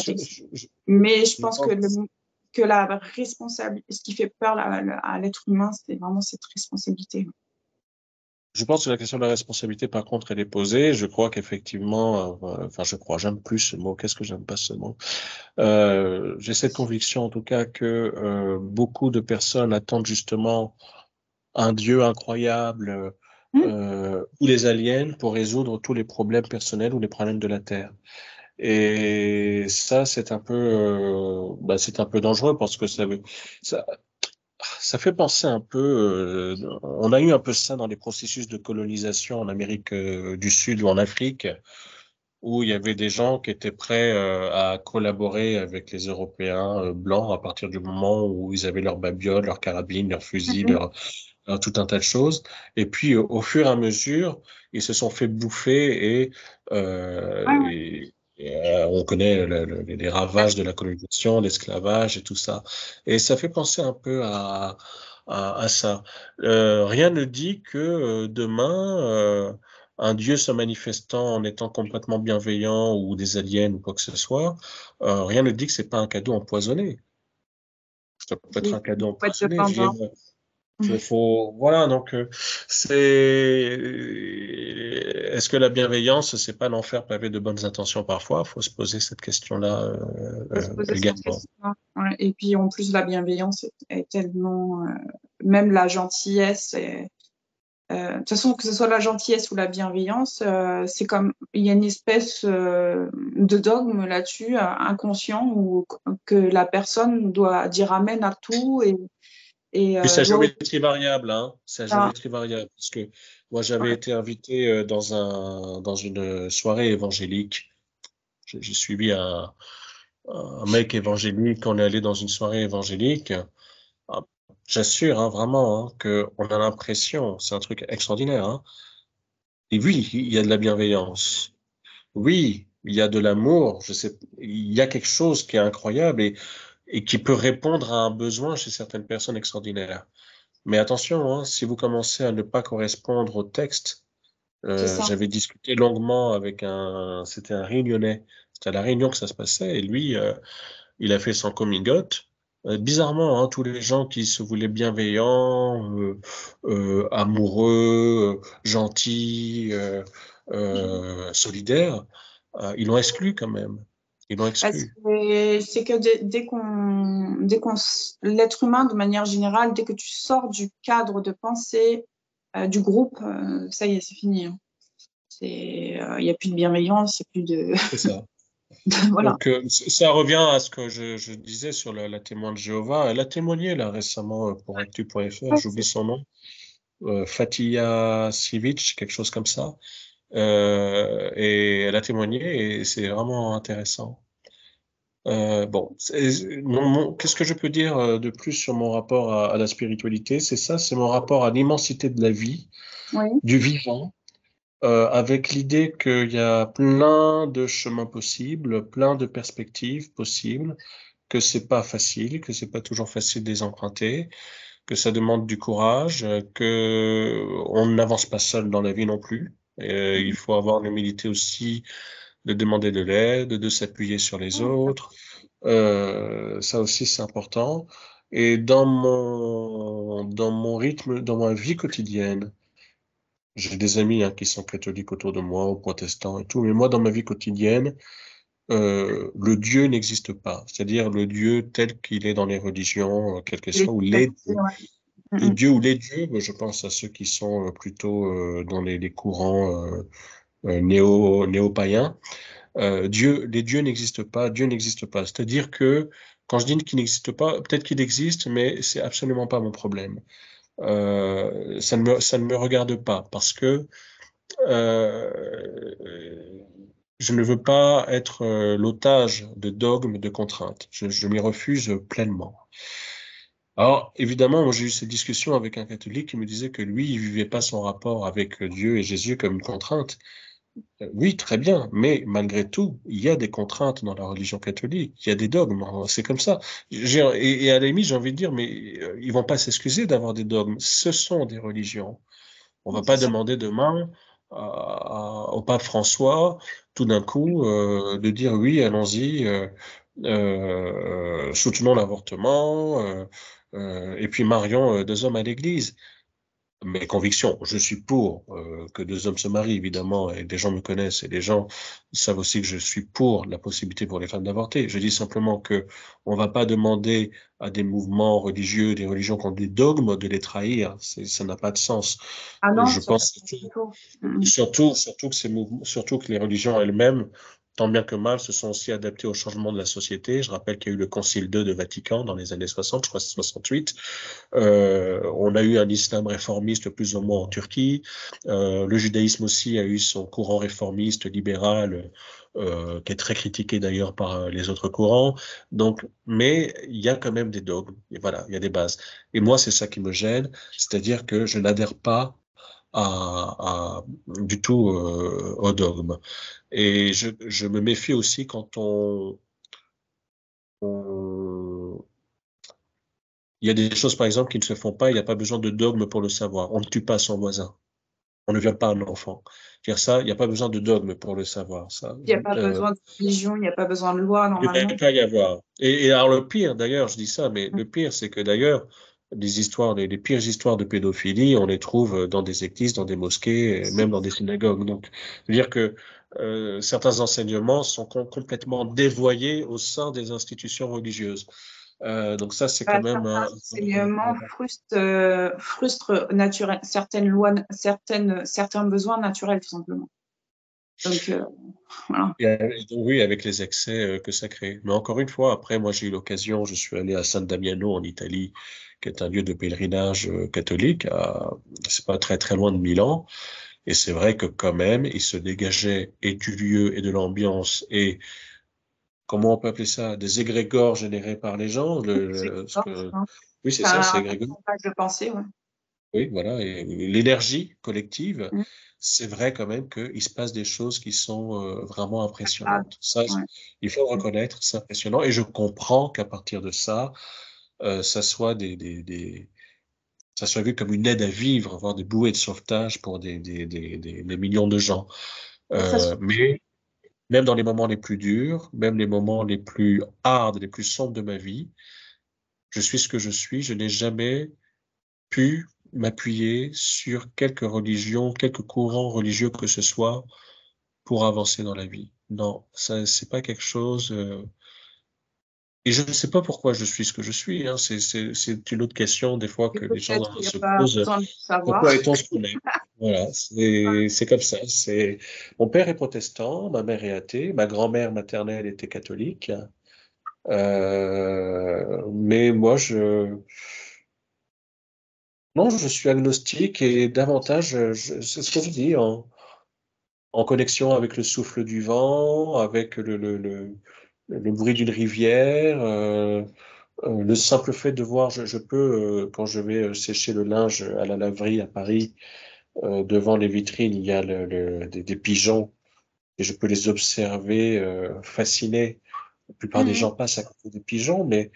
mais je je pense que, pense que la responsabilité, ce qui fait peur à l'être humain, c'est vraiment cette responsabilité. Je pense que la question de la responsabilité, par contre, elle est posée. Je crois qu'effectivement, enfin, j'aime plus ce mot. Qu'est-ce que j'aime pas ce mot? J'ai cette conviction, en tout cas, que beaucoup de personnes attendent justement un Dieu incroyable Mmh. ou les aliens pour résoudre tous les problèmes personnels ou les problèmes de la Terre. Et ça, c'est un peu dangereux parce que ça, ça fait penser un peu, on a eu un peu ça dans les processus de colonisation en Amérique du Sud ou en Afrique, où il y avait des gens qui étaient prêts à collaborer avec les Européens blancs à partir du moment où ils avaient leurs babioles, leurs carabines, leurs fusils, Mmh. tout un tas de choses. Et puis, au fur et à mesure, ils se sont fait bouffer Ouais, ouais. on connaît les ravages de la colonisation, l'esclavage et tout ça. Et ça fait penser un peu à ça. Rien ne dit que demain, un Dieu se manifestant en étant complètement bienveillant ou des aliens ou quoi que ce soit, rien ne dit que c'est pas un cadeau empoisonné. Ça peut être Oui, un cadeau faut être de empoisonné. Je veux pingouin. dire, voilà, donc est-ce que la bienveillance, c'est pas l'enfer pavé de bonnes intentions parfois? Faut se poser cette question-là Faut se poser cette également. question. Ouais. Et puis en plus, la bienveillance est tellement, même la gentillesse. De toute façon, que ce soit la gentillesse ou la bienveillance, c'est comme il y a une espèce de dogme là-dessus, inconscient, où que la personne doit dire amen à tout et Puis c'est à doit géométrie variable, hein. C'est à aussi. géométrie variable. Parce que moi, j'avais Ouais. été invité dans une soirée évangélique. J'ai suivi un mec évangélique, on est allé dans une soirée évangélique. Ah, j'assure, hein, vraiment, hein, que on a l'impression, c'est un truc extraordinaire, hein. Et oui, il y a de la bienveillance. Oui, il y a de l'amour. Je sais, il y a quelque chose qui est incroyable et qui peut répondre à un besoin chez certaines personnes extraordinaires. Mais attention, hein, si vous commencez à ne pas correspondre au texte, C'est ça. j'avais discuté longuement avec c'était un Réunionnais. C'était à La Réunion que ça se passait et lui, il a fait son coming out. Bizarrement, hein, tous les gens qui se voulaient bienveillants, amoureux, gentils, solidaires, ils l'ont exclu quand même. Ils l'ont Parce exclu. que c'est que l'être humain, de manière générale, dès que tu sors du cadre de pensée du groupe, ça y est, c'est fini, hein. Il y a plus de bienveillance, il n'y a plus de, C'est ça. voilà. Donc, ça revient à ce que je disais sur la témoin de Jéhovah. Elle a témoigné là récemment pour actu.fr, Ouais, j'oublie son nom, Fatia Sivic, quelque chose comme ça. Et elle a témoigné et c'est vraiment intéressant. Bon, qu'est-ce que je peux dire de plus sur mon rapport à la spiritualité? C'est ça, c'est mon rapport à l'immensité de la vie, oui, du vivant, avec l'idée qu'il y a plein de chemins possibles, plein de perspectives possibles, que c'est pas facile, que c'est pas toujours facile de les emprunter, que ça demande du courage, que on n'avance pas seul dans la vie non plus. Il faut avoir l'humilité aussi de demander de l'aide, de s'appuyer sur les autres. Ça aussi, c'est important. Et dans mon rythme, dans ma vie quotidienne, j'ai des amis hein, qui sont catholiques autour de moi, ou protestants et tout, mais moi, dans ma vie quotidienne, le Dieu n'existe pas. C'est-à-dire le Dieu tel qu'il est dans les religions, quelles qu'elles soient, ou les l'explication, dieux. ouais. Les Mm, dieux ou les dieux, je pense à ceux qui sont plutôt dans les courants néo-païens. Les dieux n'existent pas, Dieu n'existe pas. C'est-à-dire que quand je dis qu'il n'existe pas, peut-être qu'il existe, mais c'est absolument pas mon problème. Ça ne me regarde pas parce que euh, je ne veux pas être l'otage de dogmes, de contraintes. Je m'y refuse pleinement. Alors, évidemment, moi, j'ai eu cette discussion avec un catholique qui me disait que lui, il vivait pas son rapport avec Dieu et Jésus comme une contrainte. Oui, très bien, mais malgré tout, il y a des contraintes dans la religion catholique, il y a des dogmes, hein, c'est comme ça. Et à la limite, j'ai envie de dire, mais ils vont pas s'excuser d'avoir des dogmes. Ce sont des religions. On va c'est pas ça. demander demain au pape François, tout d'un coup, de dire oui, allons-y, soutenons l'avortement, et puis marions deux hommes à l'église. Mes convictions, je suis pour que deux hommes se marient, évidemment, et des gens me connaissent et les gens savent aussi que je suis pour la possibilité pour les femmes d'avorter. Je dis simplement que on va pas demander à des mouvements religieux, des religions qui ont des dogmes, de les trahir. Ça n'a pas de sens. Ah non, Je ça n'a pas pense de tout. Mm. surtout que surtout que les religions elles-mêmes, tant bien que mal, se sont aussi adaptées au changement de la société. Je rappelle qu'il y a eu le Concile II de Vatican dans les années 60, je crois que c'est 68. On a eu un islam réformiste plus ou moins en Turquie. Le judaïsme aussi a eu son courant réformiste libéral, qui est très critiqué d'ailleurs par les autres courants. Donc, mais il y a quand même des dogmes. Et voilà, il y a des bases. Et moi, c'est ça qui me gêne, c'est-à-dire que je n'adhère pas du tout au dogme. Et je me méfie aussi quand on il y a des choses, par exemple, qui ne se font pas, il n'y a pas besoin de dogme pour le savoir. On ne tue pas son voisin. On ne viole pas un enfant. Dire ça, il n'y a pas besoin de dogme pour le savoir, ça. Il n'y a pas besoin de religion, il n'y a pas besoin de loi, Il ne devrait normalement. pas y avoir. Et alors, le pire, d'ailleurs, je dis ça, mais le pire, c'est que d'ailleurs, les pires histoires de pédophilie, on les trouve dans des églises, dans des mosquées, et même dans des synagogues. Donc, je veux dire que certains enseignements sont complètement dévoyés au sein des institutions religieuses. Donc ça, c'est quand même Certains enseignements frustrent certaines lois, certains besoins naturels, tout simplement. Donc, voilà. donc oui, avec les excès que ça crée. Mais encore une fois, après, moi, j'ai eu l'occasion, je suis allé à San Damiano en Italie, qui est un lieu de pèlerinage catholique, c'est pas très très loin de Milan. Et c'est vrai que quand même, il se dégageait et du lieu et de l'ambiance et comment on peut appeler ça, des égrégores générés par les gens. C'est hein. Oui, c'est C'est ça, c'est un égrégore. pourcentage de pensée, ouais. Oui, voilà. Et l'énergie collective, Mm. c'est vrai quand même qu'il se passe des choses qui sont vraiment Ah, impressionnantes. Ça, ouais. il faut le Mm. reconnaître, c'est impressionnant. Et je comprends qu'à partir de ça, ça soit ça soit vu comme une aide à vivre, avoir des bouées de sauvetage pour des millions de gens. Et ça se Mais même dans les moments les plus durs, même les moments les plus hard, les plus sombres de ma vie, je suis ce que je suis. Je n'ai jamais pu m'appuyer sur quelque religion, quelque courant religieux que ce soit pour avancer dans la vie. Non, ça, c'est pas quelque chose. Et je ne sais pas pourquoi je suis ce que je suis. Hein. C'est une autre question des fois que les gens peut-être qu'il n'y a se pas posent. besoin de Pourquoi savoir. est-on ce qu'on est? Voilà, c'est comme ça. C'est mon père est protestant, ma mère est athée, ma grand-mère maternelle était catholique. Mais moi, non, je suis agnostique et davantage, c'est ce que je dis, en connexion avec le souffle du vent, avec le bruit d'une rivière, le simple fait de voir, je peux, quand je vais sécher le linge à la laverie à Paris, devant les vitrines, il y a des pigeons et je peux les observer, fascinés. La plupart des Mhm. gens passent à côté des pigeons, mais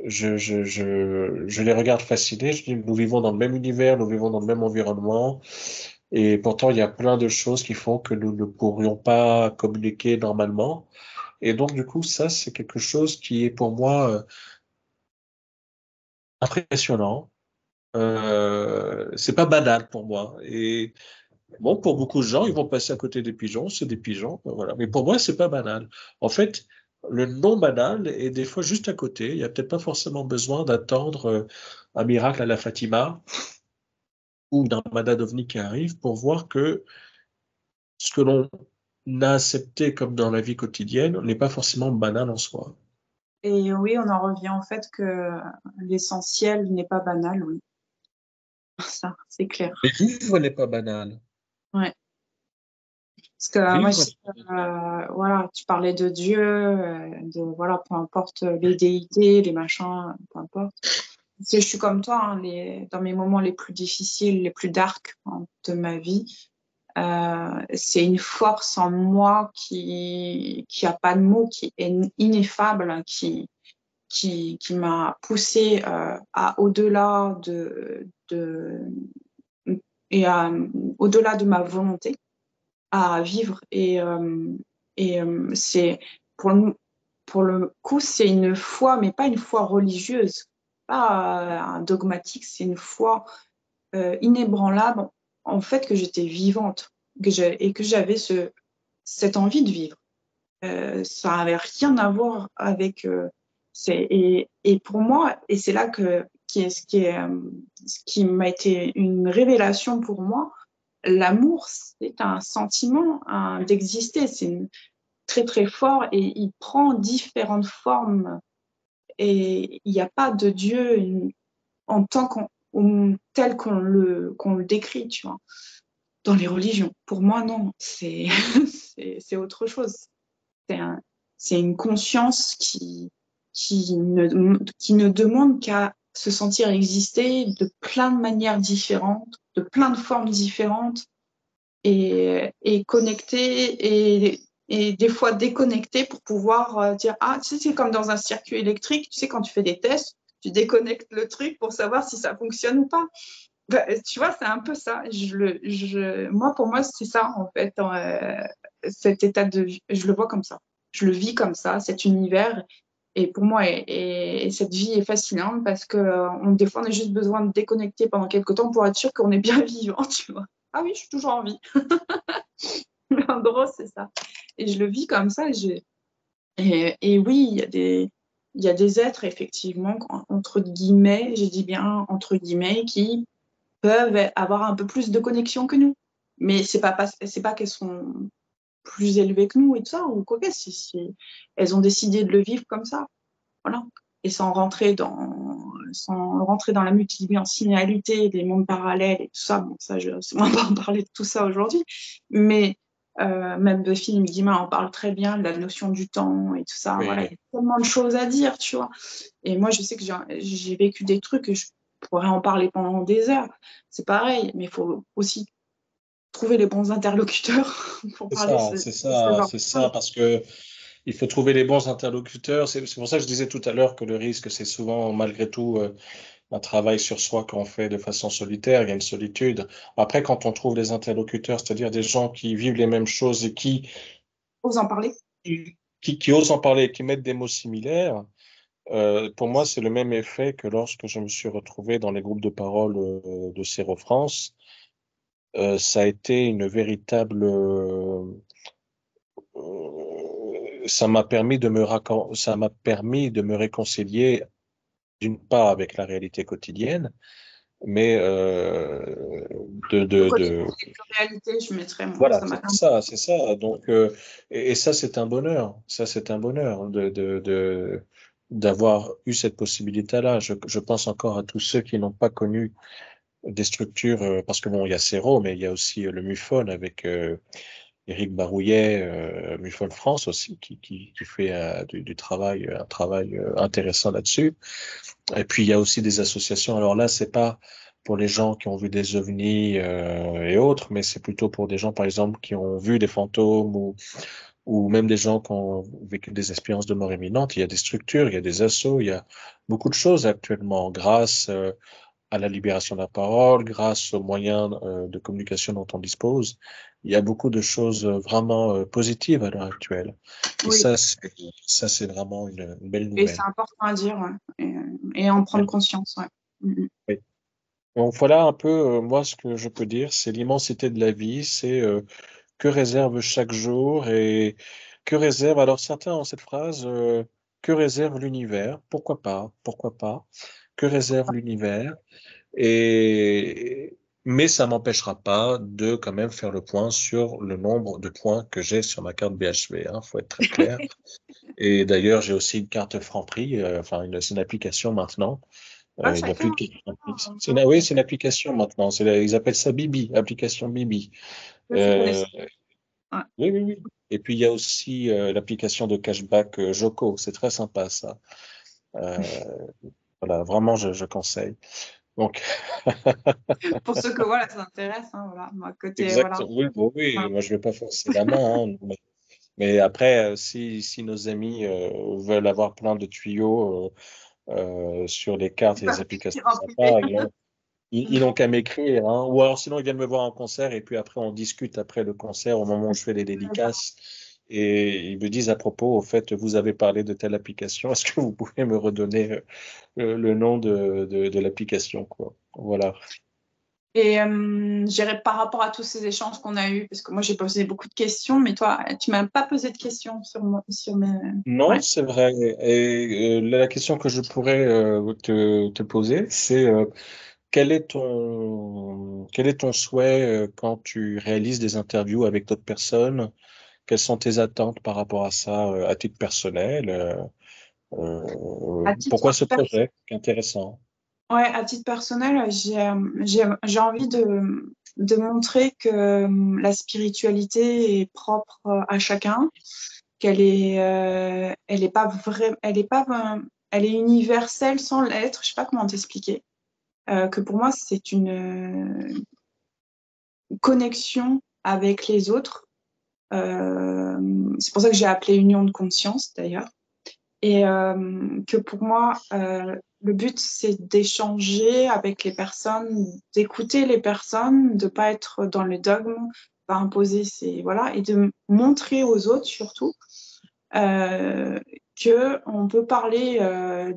je les regarde fascinés. Je dis, nous vivons dans le même univers, nous vivons dans le même environnement. Et pourtant, il y a plein de choses qui font que nous ne pourrions pas communiquer normalement. Et donc, du coup, ça, c'est quelque chose qui est pour moi impressionnant. C'est pas banal pour moi. Et bon, pour beaucoup de gens, ils vont passer à côté des pigeons, c'est des pigeons, voilà. Mais pour moi, c'est pas banal. En fait, le non banal est des fois juste à côté. Il y a peut-être pas forcément besoin d'attendre un miracle à la Fatima ou d'un Madad ovni qui arrive pour voir que ce que l'on a accepté comme dans la vie quotidienne n'est pas forcément banal en soi. Et oui, on en revient au fait que l'essentiel n'est pas banal, oui. Ça, c'est Mais clair. vivre n'est pas banal. Ouais. Parce que moi, Vivre, voilà, tu parlais de Dieu, voilà, peu importe les déités, les machins, peu importe. Je suis comme toi, hein, dans mes moments les plus difficiles, les plus dark hein, de ma vie, c'est une force en moi qui a pas de mots, qui est ineffable, hein, qui m'a poussée à au-delà et au-delà de ma volonté à vivre. C'est pour pour le coup, c'est une foi, mais pas une foi religieuse, pas un dogmatique, c'est une foi inébranlable en fait que j'étais vivante et que j'avais cette envie de vivre. Ça n'avait rien à voir avec et pour moi et c'est là que ce qui m'a été une révélation pour moi. L'amour, c'est un sentiment d'exister, très très fort et il prend différentes formes et il n'y a pas de Dieu en tant tel qu'on le décrit, tu vois, dans les religions. Pour moi, non, c'est autre chose. C'est un, c'est une conscience qui ne demande qu'à se sentir exister de plein de manières différentes, de plein de formes différentes et connecté et des fois déconnecté pour pouvoir dire ah tu sais c'est comme dans un circuit électrique tu sais quand tu fais des tests tu déconnectes le truc pour savoir si ça fonctionne ou pas bah, tu vois c'est un peu ça moi pour moi c'est ça en fait cet état de vie je le vois comme ça je le vis comme ça cet univers et pour moi et cette vie est fascinante parce que des fois on a juste besoin de déconnecter pendant quelques temps pour être sûr qu'on est bien vivant tu vois ah oui je suis toujours en vie. En gros, c'est ça. Et je le vis comme ça. Et oui, il y a des êtres, effectivement, entre guillemets, j'ai dit bien entre guillemets, qui peuvent avoir un peu plus de connexion que nous. Mais c'est pas qu'elles sont plus élevées que nous et tout ça, ou quoi que elles ont décidé de le vivre comme ça. Voilà. Et sans rentrer dans la multidimensionnalité des mondes parallèles et tout ça, bon, ça, c'est moi pas en parler de tout ça aujourd'hui. Mais Même Buffy Guillemin en parle très bien, de la notion du temps et tout ça. Voilà, il y Oui, a tellement de choses à dire, tu vois. Et moi, je sais que j'ai vécu des trucs et je pourrais en parler pendant des heures. C'est pareil, mais il faut aussi trouver les bons interlocuteurs pour parler de ce genre c'est de ça, choses. parce que il faut trouver les bons interlocuteurs. C'est pour ça que je disais tout à l'heure que le risque, c'est souvent, malgré tout, un travail sur soi qu'on fait de façon solitaire. Il y a une solitude. Après, quand on trouve les interlocuteurs, c'est-à-dire des gens qui vivent les mêmes choses et Ose en parler. qui osent en parler, qui mettent des mots similaires, pour moi, c'est le même effet que lorsque je me suis retrouvé dans les groupes de parole de Séro France. Ça a été une véritable. Ça m'a permis de me réconcilier d'une part avec la réalité quotidienne, mais Le quotidien de réalité, je mettrais moi. voilà, Ça m'a c'est ça. Donc, et ça, c'est un bonheur. Ça, c'est un bonheur d'avoir eu cette possibilité-là. Je pense encore à tous ceux qui n'ont pas connu des structures, parce que bon, il y a Céro, mais il y a aussi le MUFON avec Éric Barouillet, MUFON France aussi, qui fait du travail, un travail intéressant là-dessus. Et puis, il y a aussi des associations. Alors là, c'est pas pour les gens qui ont vu des ovnis et autres, mais c'est plutôt pour des gens, par exemple, qui ont vu des fantômes ou même des gens qui ont vécu des expériences de mort imminente. Il y a des structures, il y a des assos, il y a beaucoup de choses actuellement grâce à la libération de la parole, grâce aux moyens de communication dont on dispose. Il y a beaucoup de choses vraiment positives à l'heure actuelle. Et Oui, ça, c'est vraiment une belle et c'est nouvelle. important à dire, ouais. Et en prendre conscience, ouais. Mm. Oui. Donc voilà un peu, moi, ce que je peux dire, c'est l'immensité de la vie, c'est que réserve chaque jour et que réserve, alors certains ont cette phrase, que réserve l'univers? Pourquoi pas? Pourquoi pas? Que réserve l'univers? Et, mais ça m'empêchera pas de quand même faire le point sur le nombre de points que j'ai sur ma carte BHV, hein, faut être très clair. Et d'ailleurs, j'ai aussi une carte Franprix, enfin, c'est une application maintenant. Ah, Il n'y a plus de chacun. carte Franprix. Oui, c'est une application maintenant. Ils appellent ça Bibi, application Bibi. Je connais Euh, ça. Ouais. oui, oui, oui. Et puis, il y a aussi l'application de cashback Joco. C'est très sympa, ça. Euh, voilà, vraiment, je conseille. Donc, Pour ceux que voilà, ça intéresse, hein, voilà. Moi, côté, exact. voilà. Oui, bon, oui, Voilà. moi, je vais pas forcer la main, hein, mais après, si nos amis veulent avoir plein de tuyaux sur les cartes et les applications En privé. sympas, ils n'ont qu'à m'écrire, hein. Ou alors sinon ils viennent me voir en concert et puis après on discute après le concert au moment où je fais les dédicaces et ils me disent à propos, au fait, vous avez parlé de telle application, est-ce que vous pouvez me redonner le nom de l'application, quoi. Voilà. Et je dirais par rapport à tous ces échanges qu'on a eus, parce que moi j'ai posé beaucoup de questions, mais toi, tu m'as pas posé de questions sur, sur mes. Non, Ouais. c'est vrai. Et la question que je pourrais te poser, c'est quel est ton souhait quand tu réalises des interviews avec d'autres personnes? Quelles sont tes attentes par rapport à ça, à titre personnel? À titre Pourquoi ce perso- projet? C'est intéressant. ouais, à titre personnel, j'ai envie de montrer que la spiritualité est propre à chacun, qu'elle est, elle est pas vraie, elle est pas, elle est universelle sans l'être. Je sais pas comment t'expliquer. Que pour moi, c'est une connexion avec les autres. C'est pour ça que j'ai appelé union de conscience d'ailleurs. Et que pour moi, le but, c'est d'échanger avec les personnes, d'écouter les personnes, de pas être dans le dogme, pas imposer ses, voilà, et de montrer aux autres surtout euh, que on peut parler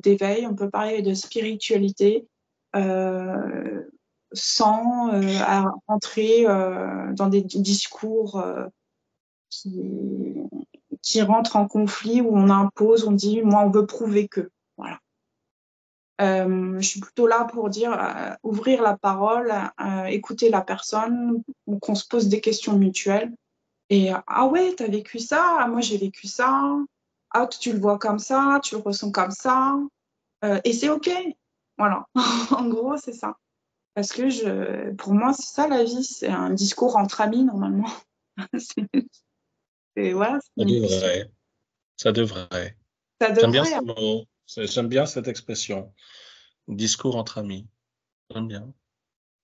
d'éveil, on peut parler de spiritualité euh, sans rentrer dans des discours qui, qui rentrent en conflit, où on impose, on dit, moi, on veut prouver que. Voilà. Je suis plutôt là pour dire, ouvrir la parole, écouter la personne, qu'on se pose des questions mutuelles. Et ah ouais, t'as vécu ça, ah, moi j'ai vécu ça, ah tu le vois comme ça, tu le ressens comme ça, et c'est ok. Voilà, en gros c'est ça. Parce que pour moi c'est ça la vie, c'est un discours entre amis normalement. Voilà, Ça devrait. Ça devrait. ça J'aime bien devrait. ce mot. J'aime bien cette expression. Discours entre amis. J'aime bien.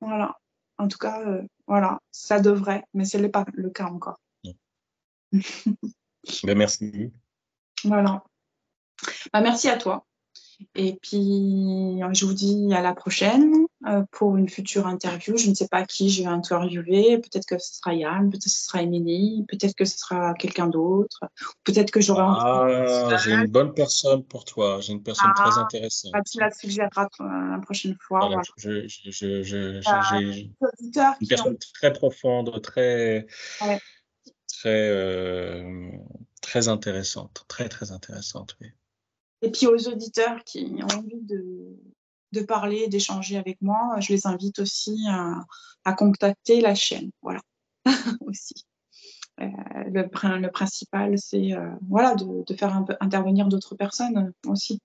Voilà. En tout cas, voilà, ça devrait, mais ce n'est pas le cas encore. Ben, merci. Voilà. Bah, merci à toi. Et puis, je vous dis à la prochaine pour une future interview. Je ne sais pas qui je vais interviewer. Peut-être que ce sera Yann, peut-être que ce sera Émilie, peut-être que ce sera quelqu'un d'autre. Peut-être que j'aurai envie de... Ah, j'ai une bonne personne pour toi. J'ai une personne Ah, très bah, tu intéressante. la suggéreras la prochaine fois. Voilà, Voilà. j'ai Les auditeurs une qui ont... personne très profonde, Ouais. très, très intéressante. Très, très intéressante, oui. Et puis aux auditeurs qui ont envie de parler, d'échanger avec moi, je les invite aussi à contacter la chaîne. Voilà, aussi. Le principal, c'est voilà, de faire un peu intervenir d'autres personnes aussi.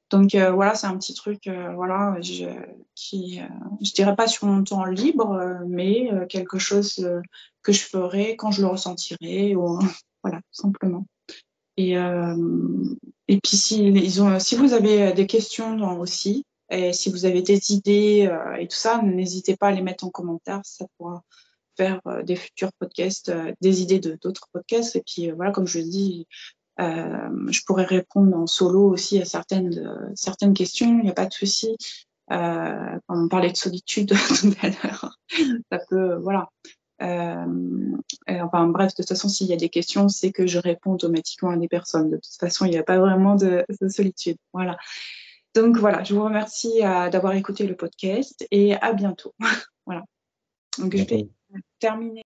Donc voilà, c'est un petit truc, voilà, je dirais pas sur mon temps libre, mais quelque chose que je ferai quand je le ressentirai, ou voilà, tout simplement. Et, euh, et puis si vous avez des questions aussi, et si vous avez des idées et tout ça, n'hésitez pas à les mettre en commentaire, ça pourra faire des futurs podcasts, des idées d'autres podcasts. Et puis voilà, comme je dis, je pourrais répondre en solo aussi à certaines questions, il n'y a pas de souci. Quand on parlait de solitude tout à l'heure, ça peut, voilà. Enfin bref, de toute façon, s'il y a des questions, c'est que je réponds automatiquement à des personnes. De toute façon, il n'y a pas vraiment de solitude. Voilà. Donc voilà, je vous remercie d'avoir écouté le podcast et à bientôt. Voilà. Donc je vais Bientôt. terminer.